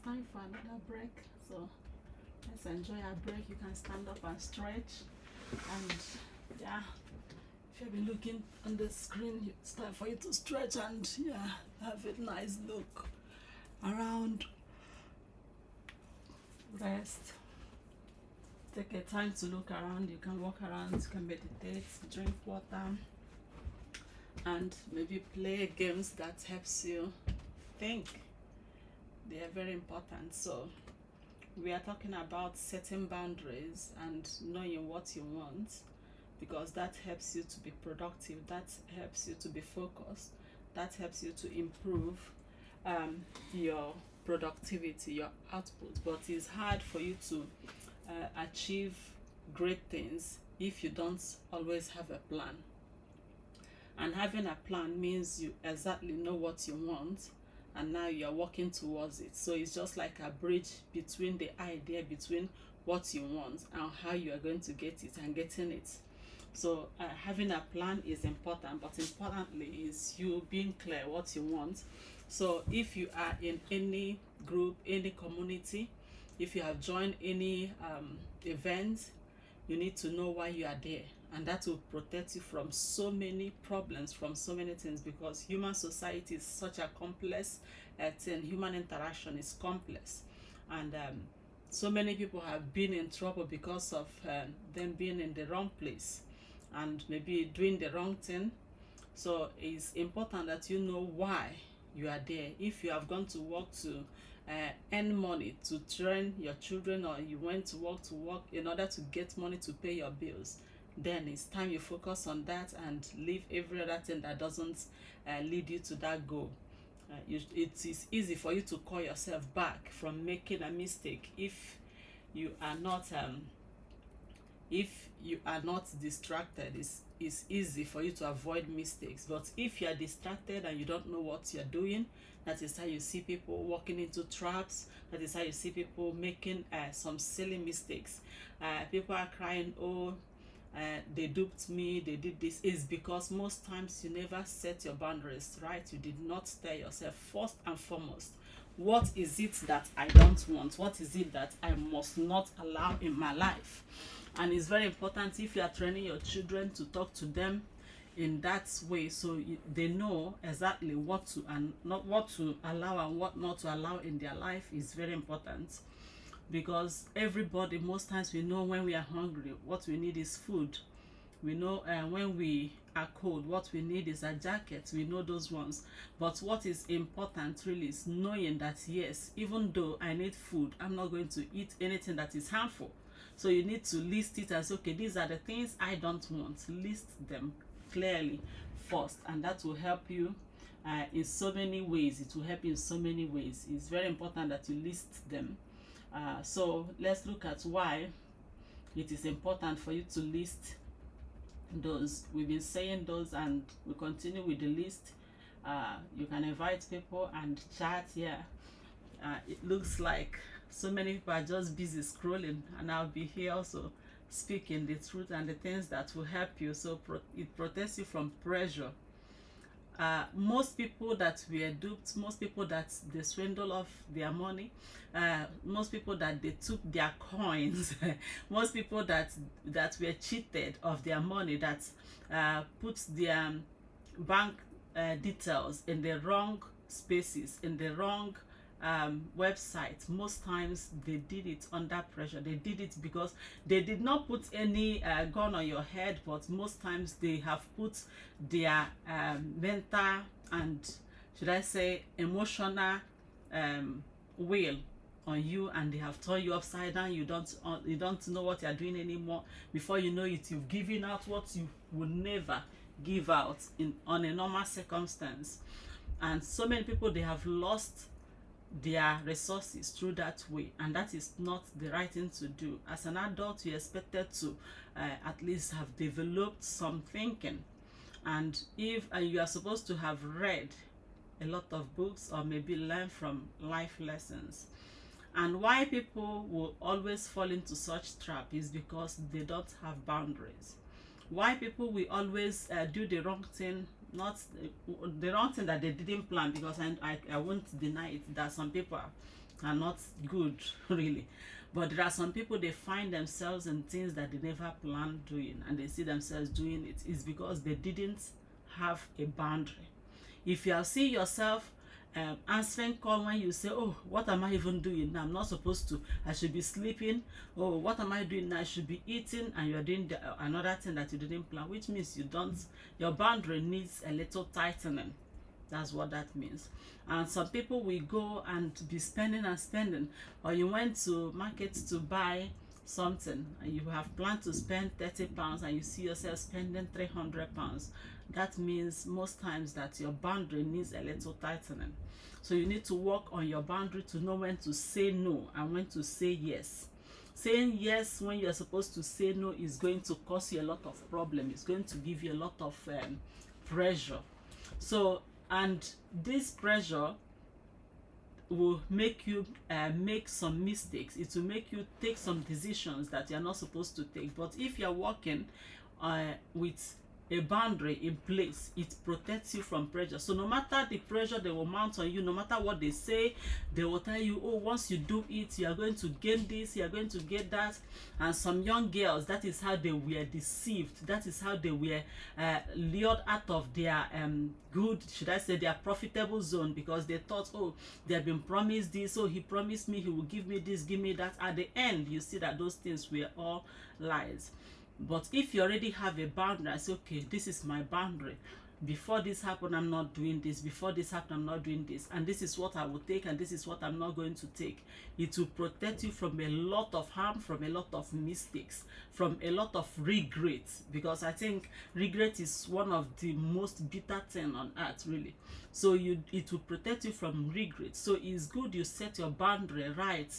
time for another break. So let's enjoy our break. You can stand up and stretch. And yeah, if you've been looking on the screen, it's time for you to stretch and yeah, have a nice look around. Rest. Take a time to look around. You can walk around, you can meditate, drink water, and maybe play games that helps you think. They are very important. So we are talking about setting boundaries and knowing what you want, because that helps you to be productive, that helps you to be focused, that helps you to improve your productivity, your output. But it's hard for you to achieve great things if you don't always have a plan. And having a plan means you exactly know what you want, and now you're working towards it. So it's just like a bridge between the idea, between what you want and how you are going to get it and getting it. So having a plan is important, but importantly is you being clear what you want. So if you are in any group, any community, if you have joined any event, you need to know why you are there, and that will protect you from so many problems, from so many things, because human society is such a complex thing. Human interaction is complex, and so many people have been in trouble because of them being in the wrong place and maybe doing the wrong thing. So it's important that you know why you are there. If you have gone to work to earn money to train your children, or you went to work in order to get money to pay your bills, then it's time you focus on that and leave every other thing that doesn't lead you to that goal. It is easy for you to call yourself back from making a mistake if you are not distracted. It's easy for you to avoid mistakes. But if you are distracted and you don't know what you're doing, that is how you see people walking into traps. That is how you see people making some silly mistakes. People are crying, oh, they duped me, they did this. Is because most times you never set your boundaries right. You did not tell yourself first and foremost, what is it that I don't want? What is it that I must not allow in my life? And it's very important, if you are training your children, to talk to them in that way, so they know exactly what to and not what to allow and what not to allow in their life. Is very important, because everybody, most times, we know when we are hungry what we need is food. We know when we are cold what we need is a jacket. We know those ones. But what is important really is knowing that yes, even though I need food, I'm not going to eat anything that is harmful. So you need to list it as, okay, these are the things I don't want. List them clearly first, and that will help you in so many ways. It will help you in so many ways. It's very important that you list them. So let's look at why it is important for you to list those. We've been saying those, and we continue with the list. You can invite people and chat here. It looks like so many people are just busy scrolling, and I'll be here also speaking the truth and the things that will help you. So it protects you from pressure. Most people that were duped, most people that they swindle off their money, most people that they took their coins, most people that were cheated of their money, that put their bank details in the wrong spaces, in the wrong website. Most times they did it under pressure. They did it because they did not put any gun on your head, but most times they have put their mental and, should I say, emotional will on you, and they have turned you upside down. You don't know what you're doing anymore. Before you know it, you've given out what you would never give out on a normal circumstance. And so many people, they have lost their resources through that way, and that is not the right thing to do. As an adult, you're expected to at least have developed some thinking, and if you are supposed to have read a lot of books, or maybe learn from life lessons. And why people will always fall into such trap is because they don't have boundaries. Why people will always do the wrong thing, not the wrong thing that they didn't plan, because I won't deny it that some people are not good really. But there are some people, they find themselves in things that they never planned doing, and they see themselves doing it. It's because they didn't have a boundary. If you have seen yourself answering call when you say, oh, what am I even doing now? I'm not supposed to. I should be sleeping. Oh, what am I doing now? I should be eating, and you're doing another thing that you didn't plan, which means you don't, your boundary needs a little tightening. That's what that means. And some people will go and be spending and spending, or you went to market to buy something and you have planned to spend 30 pounds and you see yourself spending 300 pounds. That means most times that your boundary needs a little tightening. So you need to work on your boundary to know when to say no and when to say yes. Saying yes when you're supposed to say no is going to cause you a lot of problem. It's going to give you a lot of pressure. So, and this pressure will make you make some mistakes. It will make you take some decisions that you're not supposed to take. But if you're working with a boundary in place, it protects you from pressure. So no matter the pressure they will mount on you, no matter what they say, they will tell you, oh, once you do it, you are going to gain this, you are going to get that. And some young girls, that is how they were deceived. That is how they were lured out of their good, should I say, their profitable zone, because they thought, oh, they have been promised this, oh, he promised me he will give me this, give me that. At the end, you see that those things were all lies. But if you already have a boundary, I say, okay, this is my boundary. Before this happened, I'm not doing this. Before this happened, I'm not doing this. And this is what I will take, and this is what I'm not going to take. It will protect you from a lot of harm, from a lot of mistakes, from a lot of regret. Because I think regret is one of the most bitter things on earth, really. So it will protect you from regret. So it's good you set your boundary right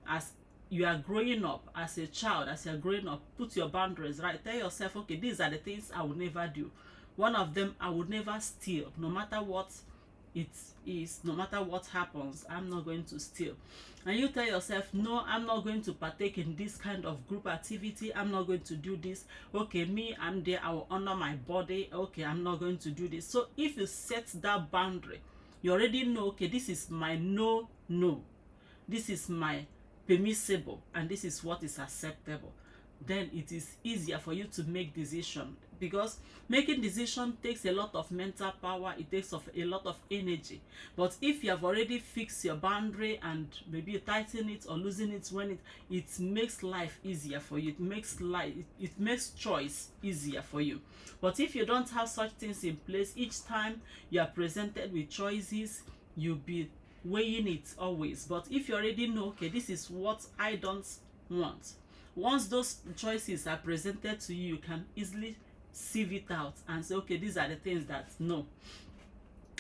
as you are growing up, as a child, as you're growing up. Put your boundaries right. Tell yourself, okay, these are the things I will never do. One of them, I would never steal. No matter what it is, no matter what happens, I'm not going to steal. And you tell yourself, no, I'm not going to partake in this kind of group activity. I'm not going to do this. Okay, me, I'm there, I will honor my body. Okay, I'm not going to do this. So if you set that boundary, you already know, okay, this is my no. This is my permissible, and this is what is acceptable. Then it is easier for you to make decision, because making decision takes a lot of mental power. It takes a lot of energy. But if you have already fixed your boundary and maybe you tighten it or loosen it, when it makes life easier for you. It makes choice easier for you. But if you don't have such things in place, each time you are presented with choices, you'll be weighing it always. But if you already know, okay, this is what I don't want, once those choices are presented to you, you can easily sieve it out and say, okay, these are the things that no.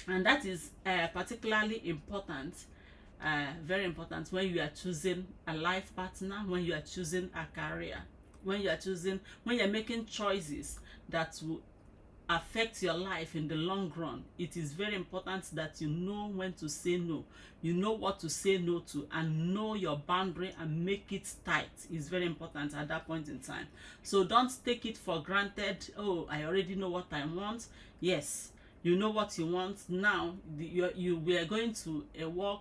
And that is particularly important, very important, when you are choosing a life partner, when you are choosing a career, when you're making choices that will affect your life in the long run. It is very important that you know when to say no, you know what to say no to, and know your boundary and make it tight. Is very important at that point in time. So don't take it for granted. Oh, I already know what I want. Yes, you know what you want. Now we are going to a work,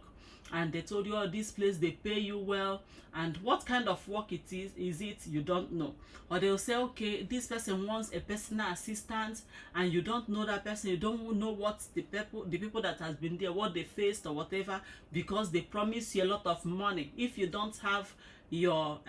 and they told you, oh, this place they pay you well, and what kind of work it is it, you don't know. Or they'll say, okay, this person wants a personal assistant, and you don't know that person. You don't know what the people that has been there, what they faced or whatever, because they promise you a lot of money. If you don't have your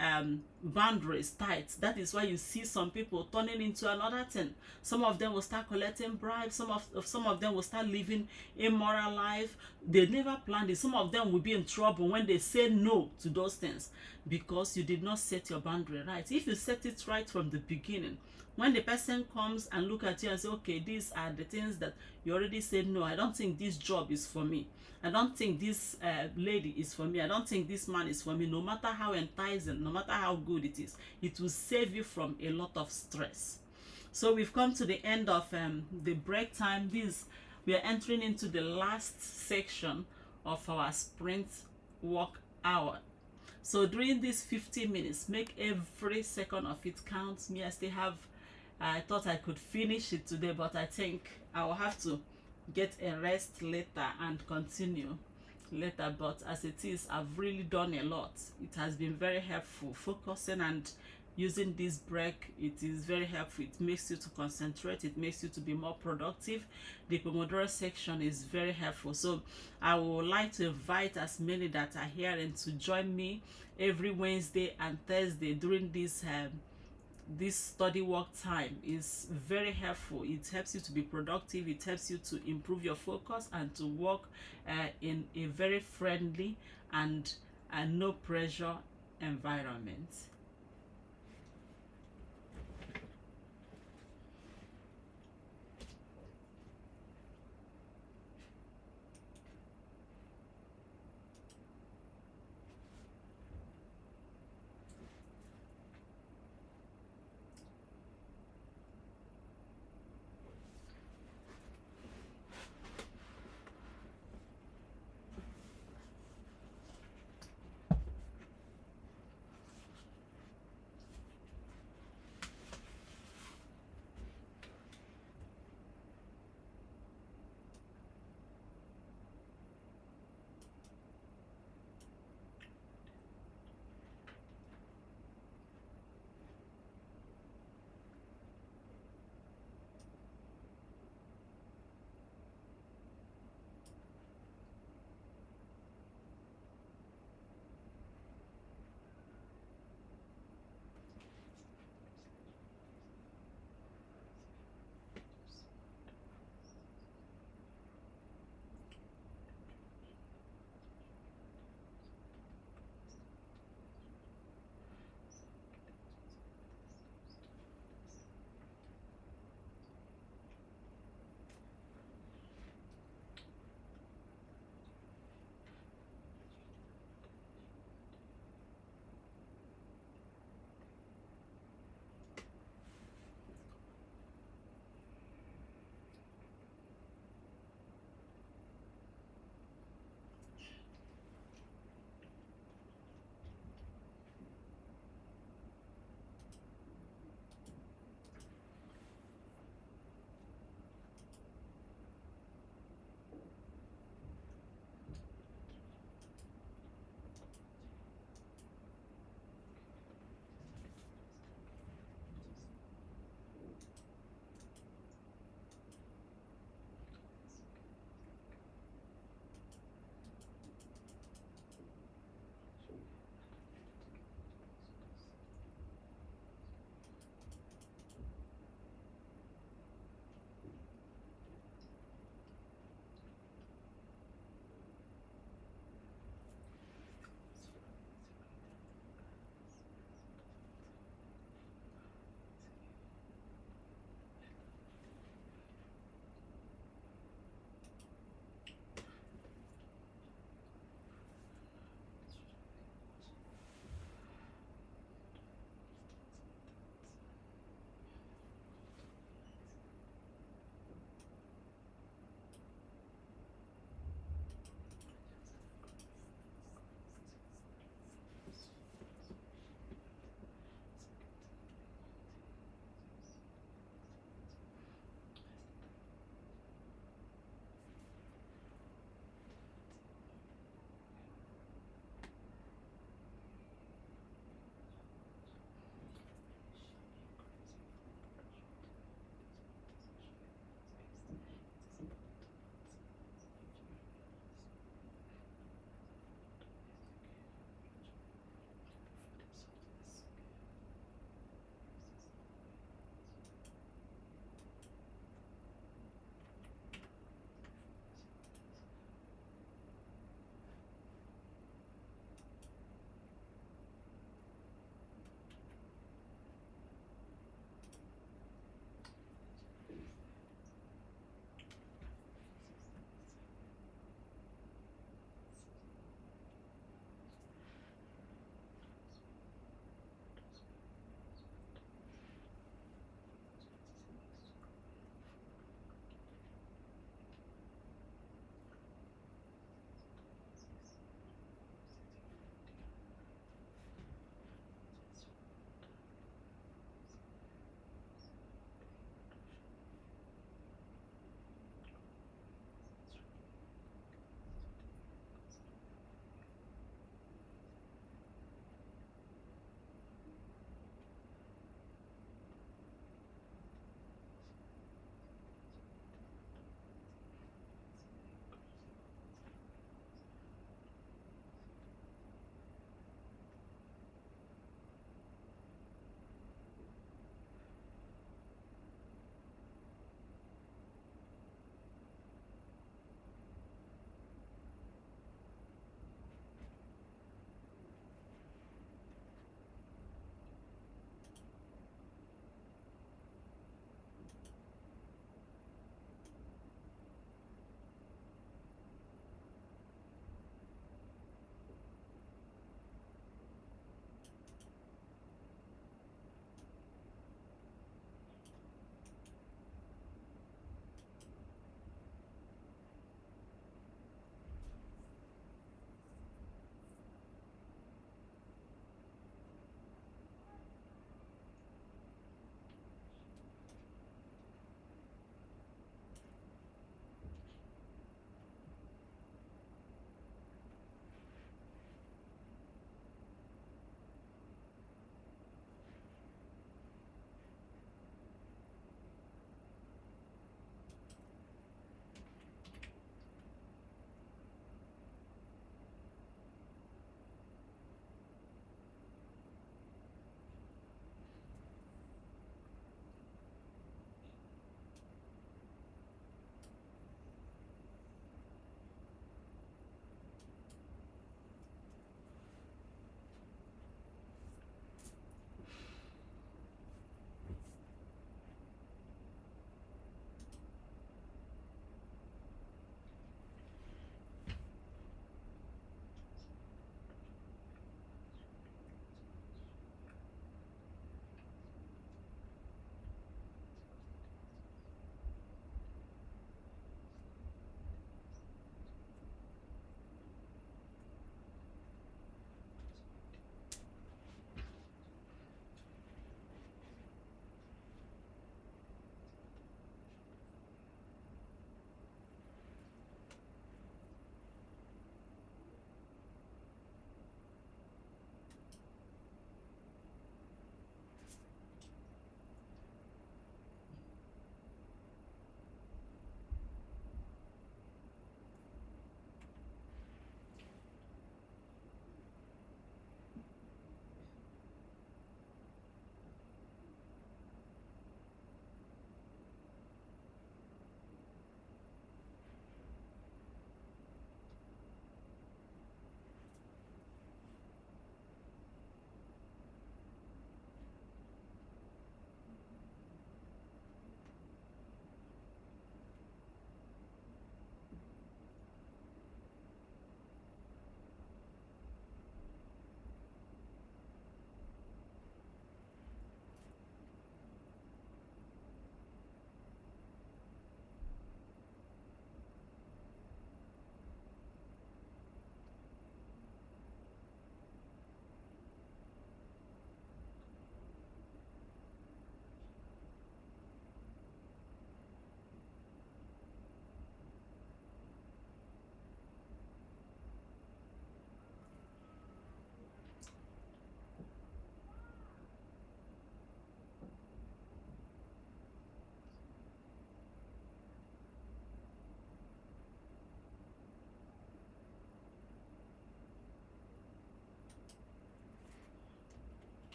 boundaries tight, that is why you see some people turning into another thing. Some of them will start collecting bribes. Some of them will start living immoral life. They never planned it. Some of them will be in trouble when they say no to those things, because you did not set your boundary right. If you set it right from the beginning, when the person comes and look at you and say, okay, these are the things that you already said no, I don't think this job is for me, I don't think this lady is for me, I don't think this man is for me, no matter how enticing, no matter how good it is, it will save you from a lot of stress. So we've come to the end of the break time. We are entering into the last section of our sprint work hour. So during these 50 minutes, make every second of it count. Me, I thought I could finish it today, but I think I will have to get a rest later and continue. later, but as it is, I've really done a lot. It has been very helpful. Focusing and using this break, it is very helpful. It makes you to concentrate, it makes you to be more productive. The Pomodoro section is very helpful. So I would like to invite as many that are here and to join me every Wednesday and Thursday during this study work time. Is very helpful. It helps you to be productive, it helps you to improve your focus and to work in a very friendly and no pressure environment.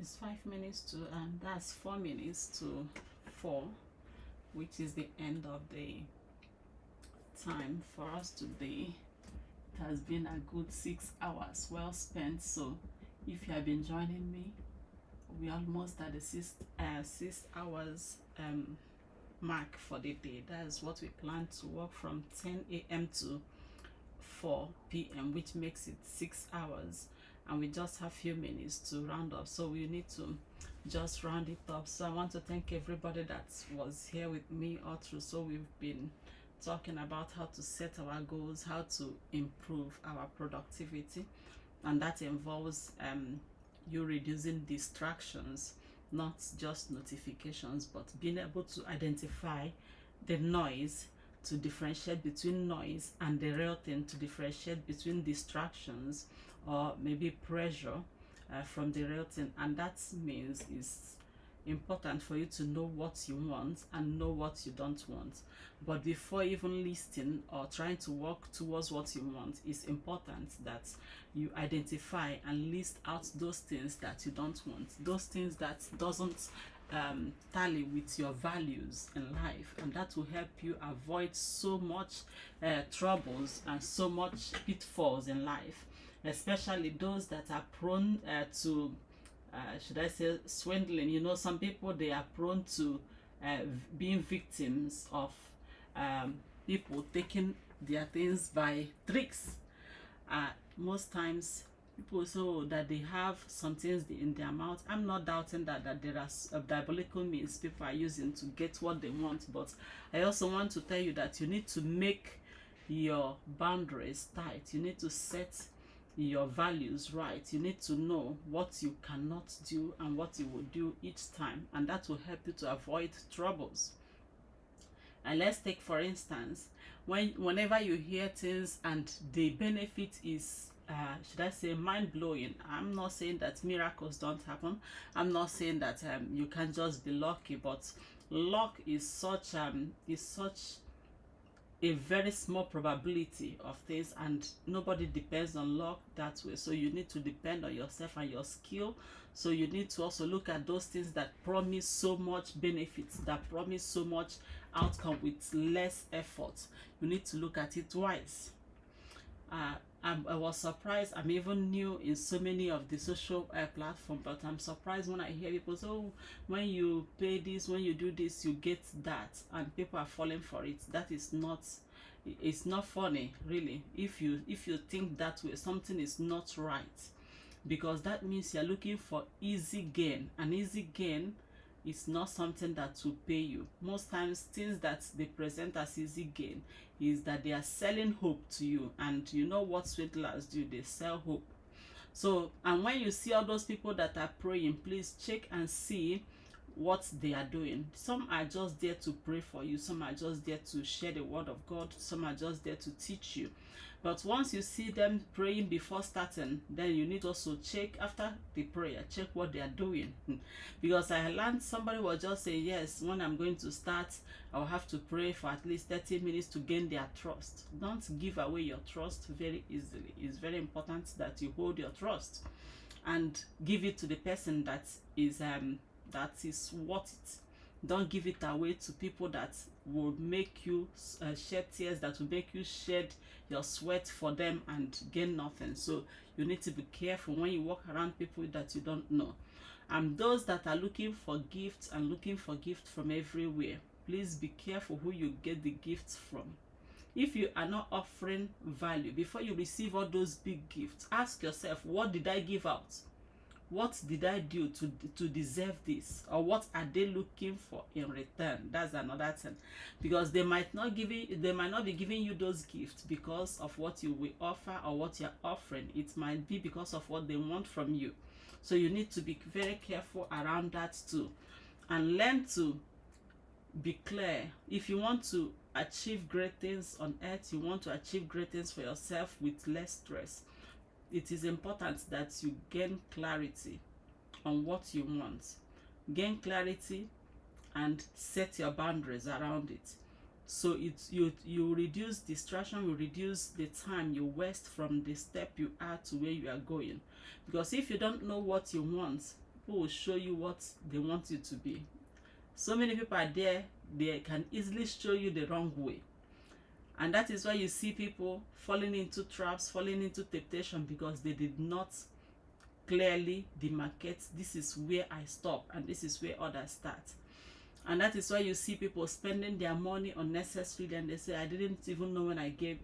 It's 5 minutes to, and that's 4 minutes to 4, which is the end of the time for us today. It has been a good 6 hours well spent. So if you have been joining me, we're almost at the 6 hours mark for the day. That's what we plan to work from 10 a.m. to 4 p.m., which makes it 6 hours, and we just have few minutes to round up, so we need to just round it up. So I want to thank everybody that was here with me all through. So we've been talking about how to set our goals, how to improve our productivity, and that involves you reducing distractions, not just notifications, but being able to identify the noise, to differentiate between noise and the real thing, to differentiate between distractions or maybe pressure from the real thing. And that means it's important for you to know what you want and know what you don't want. But before even listing or trying to work towards what you want, it's important that you identify and list out those things that you don't want, those things that doesn't tally with your values in life, and that will help you avoid so much troubles and so much pitfalls in life, especially those that are prone to should I say swindling. You know, some people, they are prone to being victims of people taking their things by tricks. Most times people say that they have some things in their mouth. I'm not doubting that there are diabolical means people are using to get what they want, but I also want to tell you that you need to make your boundaries tight. You need to set your values right. You need to know what you cannot do and what you will do each time, and that will help you to avoid troubles. And let's take, for instance, whenever you hear things and the benefit is should I say mind-blowing. I'm not saying that miracles don't happen. I'm not saying that you can just be lucky, but luck is such a very small probability of things, and nobody depends on luck that way. So you need to depend on yourself and your skill. So you need to also look at those things that promise so much benefits, that promise so much outcome with less effort. You need to look at it twice. I was surprised. I'm even new in so many of the social platforms, but I'm surprised when I hear people say, oh, when you pay this, when you do this, you get that, and people are falling for it. That is not, it's not funny, really. If you think that way, something is not right, because that means you're looking for easy gain, and easy gain is not something that will pay you. Most times things that they present as easy gain is that they are selling hope to you, and you know what swindlers do, they sell hope. So, and when you see all those people that are praying, please check and see what they are doing. Some are just there to pray for you, some are just there to share the word of God, some are just there to teach you. But once you see them praying before starting, then you need to also check after the prayer, check what they are doing. Because I learned, somebody was just saying, yes, when I'm going to start, I'll have to pray for at least 30 minutes to gain their trust. Don't give away your trust very easily. It's very important that you hold your trust and give it to the person that is worth it. Don't give it away to people that will make you shed tears, that will make you shed your sweat for them and gain nothing. So you need to be careful when you walk around people that you don't know. And those that are looking for gifts and looking for gifts from everywhere, please be careful who you get the gifts from. If you are not offering value, before you receive all those big gifts, ask yourself, what did I give out? What did I do to deserve this? Or what are they looking for in return? That's another thing. Because they might not be giving you those gifts because of what you will offer or what you're offering. It might be because of what they want from you. So you need to be very careful around that too. And learn to be clear. If you want to achieve great things on earth, you want to achieve great things for yourself with less stress, it is important that you gain clarity on what you want. Gain clarity and set your boundaries around it. So you reduce distraction, you reduce the time you waste from the step you are to where you are going. Because if you don't know what you want, people will show you what they want you to be. So many people are there, they can easily show you the wrong way. And that is why you see people falling into traps, falling into temptation, because they did not clearly demarcate, this is where I stop and this is where others start. And that is why you see people spending their money unnecessarily, and they say, I didn't even know when I gave,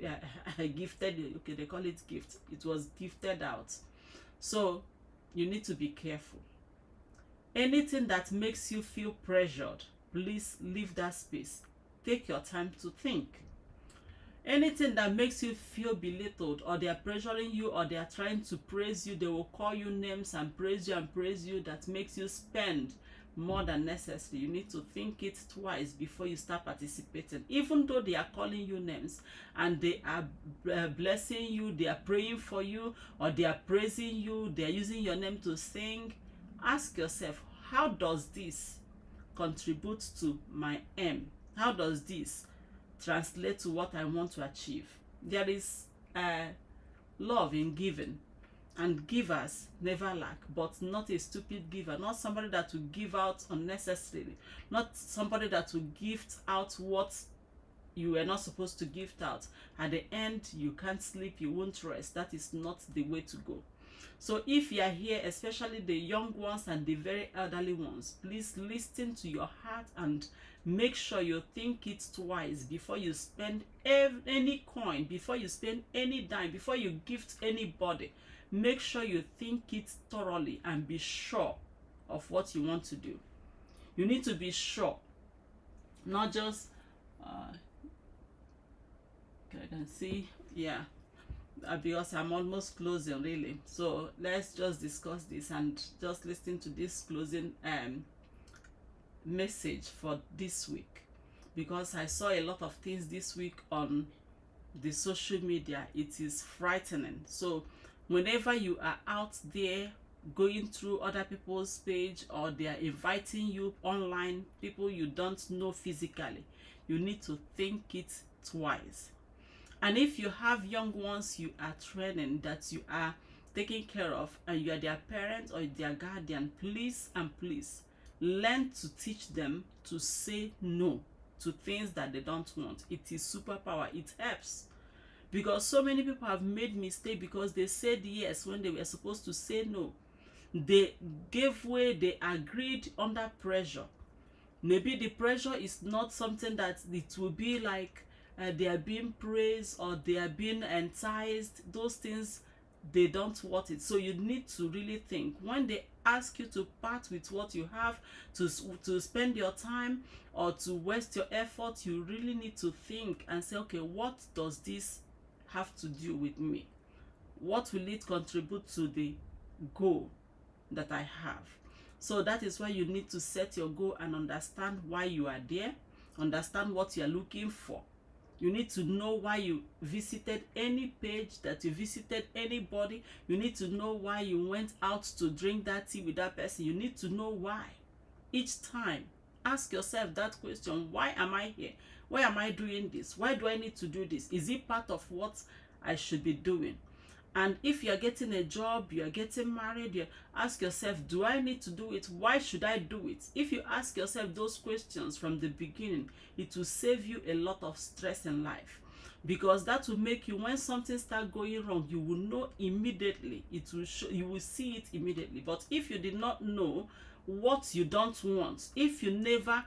I gifted it. Okay, they call it gift. It was gifted out. So you need to be careful. Anything that makes you feel pressured, please leave that space. Take your time to think. Anything that makes you feel belittled, or they are pressuring you, or they are trying to praise you, they will call you names and praise you, that makes you spend more than necessary. You need to think it twice before you start participating. Even though they are calling you names and they are blessing you, they are praying for you, or they are praising you, they are using your name to sing, ask yourself, how does this contribute to my aim? How does this translate to what I want to achieve? There is love in giving, and givers never lack, but not a stupid giver, not somebody that will give out unnecessarily, not somebody that will gift out what you were not supposed to gift out. At the end, you can't sleep, you won't rest. That is not the way to go. So if you are here, especially the young ones and the very elderly ones, please listen to your heart and make sure you think it twice before you spend any coin, before you spend any dime, before you gift anybody. Make sure you think it thoroughly and be sure of what you want to do. You need to be sure, not just I can see, yeah, because I'm almost closing really. So let's just discuss this and just listen to this closing message for this week, because I saw a lot of things this week on the social media. It is frightening. So whenever you are out there going through other people's page, or they are inviting you online, people you don't know physically, you need to think it twice. And if you have young ones you are training, that you are taking care of, and you are their parent or their guardian, please and please learn to teach them to say no to things that they don't want. It is superpower. It helps. Because so many people have made mistakes because they said yes when they were supposed to say no. They gave way, they agreed under pressure. Maybe the pressure is not something that it will be like they are being praised or they are being enticed. Those things, they don't want it. So you need to really think. When they ask you to part with what you have, to spend your time or to waste your effort, you really need to think and say, okay, what does this have to do with me? What will it contribute to the goal that I have? So that is why you need to set your goal and understand why you are there, understand what you are looking for. You need to know why you visited any page, that you visited anybody. You need to know why you went out to drink that tea with that person. You need to know why. Each time, ask yourself that question. Why am I here? Why am I doing this? Why do I need to do this? Is it part of what I should be doing? And if you're getting a job, you're getting married, you ask yourself, do I need to do it? Why should I do it? If you ask yourself those questions from the beginning, it will save you a lot of stress in life. Because that will make you, when something starts going wrong, you will know immediately. It will show, you will see it immediately. But if you did not know what you don't want, if you never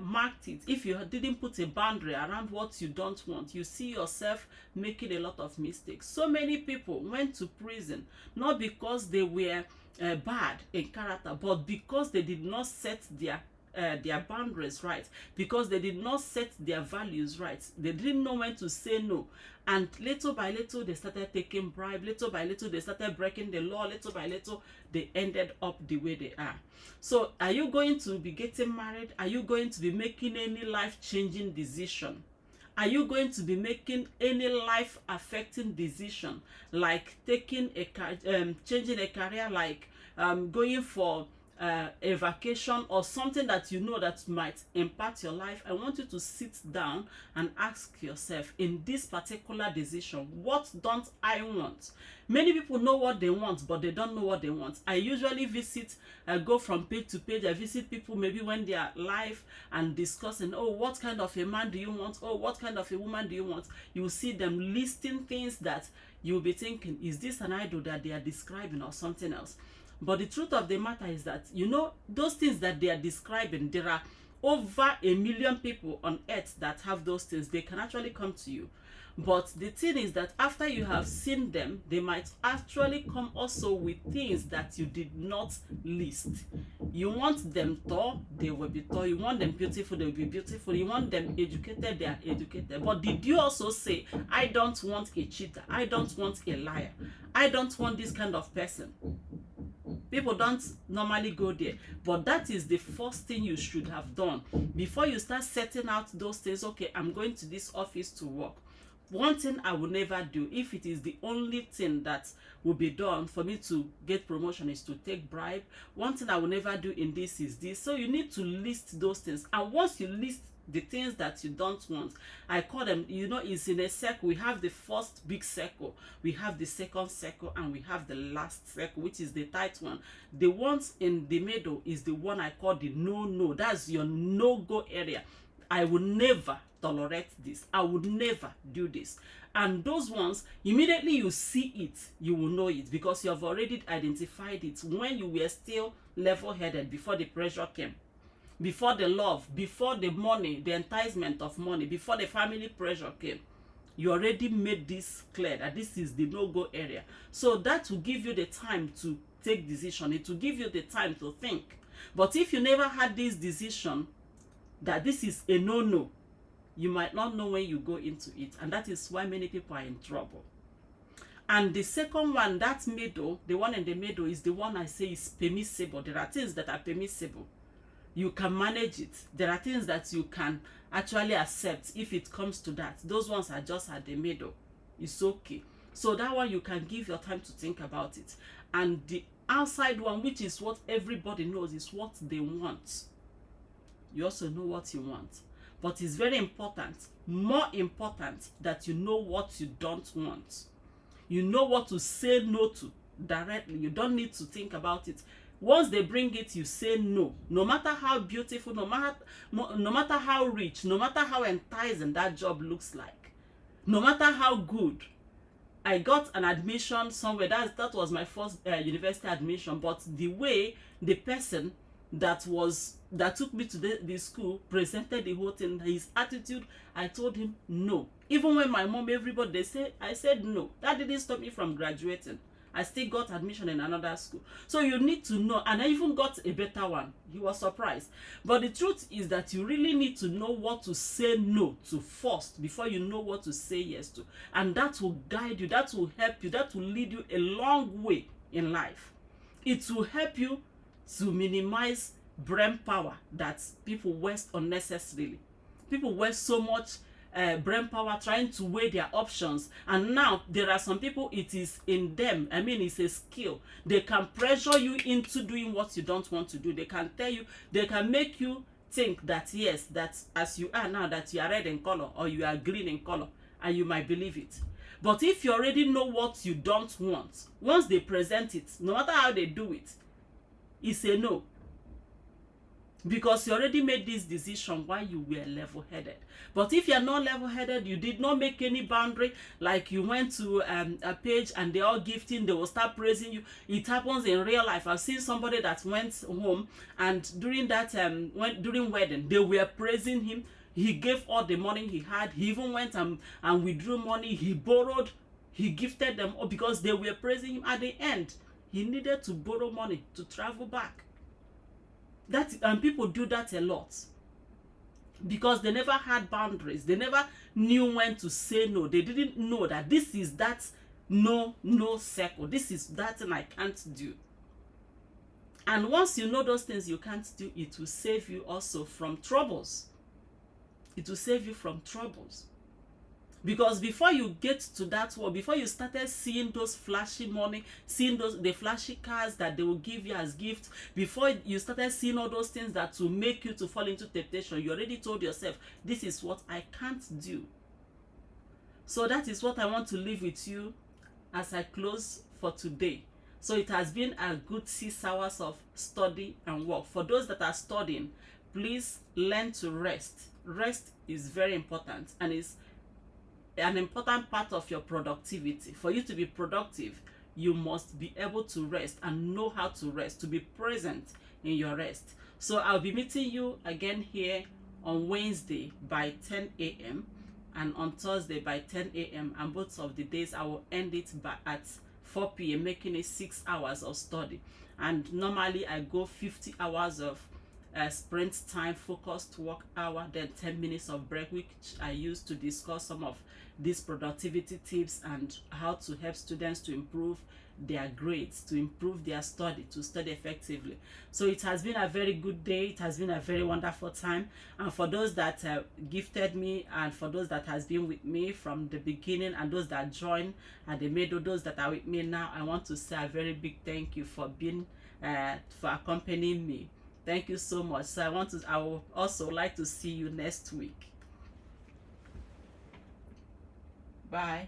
marked it, if you didn't put a boundary around what you don't want, you see yourself making a lot of mistakes. So many people went to prison not because they were bad in character, but because they did not set their boundaries right, because they did not set their values right. They didn't know when to say no, and little by little they started taking bribe, little by little they started breaking the law, little by little they ended up the way they are. So are you going to be getting married? Are you going to be making any life-changing decision? Are you going to be making any life-affecting decision, like taking a changing a career, like going for a vacation or something that you know that might impact your life, I want you to sit down and ask yourself, in this particular decision, what don't I want? Many people know what they want, but they don't know what they want. I usually go from page to page. I visit people maybe when they are live and discussing, oh, what kind of a man do you want? Oh, what kind of a woman do you want? You will see them listing things that you will be thinking, is this an idol that they are describing or something else? But the truth of the matter is that, you know, those things that they are describing, there are over 1 million people on earth that have those things. They can actually come to you. But the thing is that after you have seen them, they might actually come also with things that you did not list. You want them tall, they will be tall. You want them beautiful, they will be beautiful. You want them educated, they are educated. But did you also say, I don't want a cheater, I don't want a liar, I don't want this kind of person? People don't normally go there, but that is the first thing you should have done before you start setting out those things. Okay, I'm going to this office to work. One thing I will never do, if it is the only thing that will be done for me to get promotion, is to take bribe. One thing I will never do in this is this. So you need to list those things, and once you list the things that you don't want, I call them, you know, it's in a circle. We have the first big circle, we have the second circle, and we have the last circle, which is the tight one. The ones in the middle is the one I call the no. That's your no-go area. I will never tolerate this, I would never do this. And those ones, immediately you see it, you will know it, because you have already identified it when you were still level-headed, before the pressure came, before the love, before the money, the enticement of money, before the family pressure came. You already made this clear that this is the no-go area. So that will give you the time to take decision. It will give you the time to think. But if you never had this decision that this is a no-no, you might not know when you go into it, and that is why many people are in trouble. And the second one, that middle, the one in the middle, is the one I say is permissible. There are things that are permissible. You can manage it. There are things that you can actually accept if it comes to that. Those ones are just at the middle. It's okay. So that one you can give your time to think about it. And the outside one, which is what everybody knows, is what they want. You also know what you want. But it's very important, more important, that you know what you don't want. You know what to say no to directly. You don't need to think about it. Once they bring it, you say no. No matter how beautiful, no matter how rich, no matter how enticing that job looks like, no matter how good. I got an admission somewhere. That was my first university admission. But the way the person that took me to the school presented the whole thing, his attitude, I told him no. Even when my mom, everybody, I said no. That didn't stop me from graduating. I still got admission in another school. So you need to know, and I even got a better one. He was surprised. But the truth is that you really need to know what to say no to first before you know what to say yes to. And that will guide you, that will help you, that will lead you a long way in life. It will help you to minimize brain power that people waste unnecessarily. People waste so much brain power trying to weigh their options, and now there are some people, it is in them. I mean, it's a skill. They can pressure you into doing what you don't want to do. They can tell you, they can make you think that yes, that as you are now, that you are red in color or you are green in color, and you might believe it. But if you already know what you don't want, once they present it, no matter how they do it, it's a no. Because you already made this decision while you were level-headed. But if you're not level-headed, you did not make any boundary, like you went to a page and they're all gifting, they will start praising you. It happens in real life. I've seen somebody that went home, and during that during wedding, they were praising him. He gave all the money he had. He even went and withdrew money. He borrowed. He gifted them all because they were praising him. At the end, he needed to borrow money to travel back. And people do that a lot because they never had boundaries. They never knew when to say no. They didn't know that this is that no circle. This is that thing I can't do. And once you know those things you can't do, it will save you also from troubles. It will save you from troubles. Because before you get to that one, before you started seeing those flashy money, seeing the flashy cars that they will give you as gifts, before you started seeing all those things that will make you to fall into temptation, you already told yourself, this is what I can't do. So that is what I want to leave with you as I close for today. So it has been a good 6 hours of study and work. For those that are studying, please learn to rest. Rest is very important, and is an important part of your productivity. For you to be productive, you must be able to rest and know how to rest, to be present in your rest. So I'll be meeting you again here on Wednesday by 10 a.m. and on Thursday by 10 a.m. and both of the days I will end it at 4 p.m. making it 6 hours of study. And normally I go 50 hours of sprint time, focused work hour, then 10 minutes of break, which I use to discuss some of these productivity tips and how to help students to improve their grades, to improve their study, to study effectively. So it has been a very good day. It has been a very wonderful time. And for those that gifted me, and for those that has been with me from the beginning, and those that joined and they made those that are with me now, I want to say a very big thank you for being for accompanying me. Thank you so much. So I would also like to see you next week. Bye.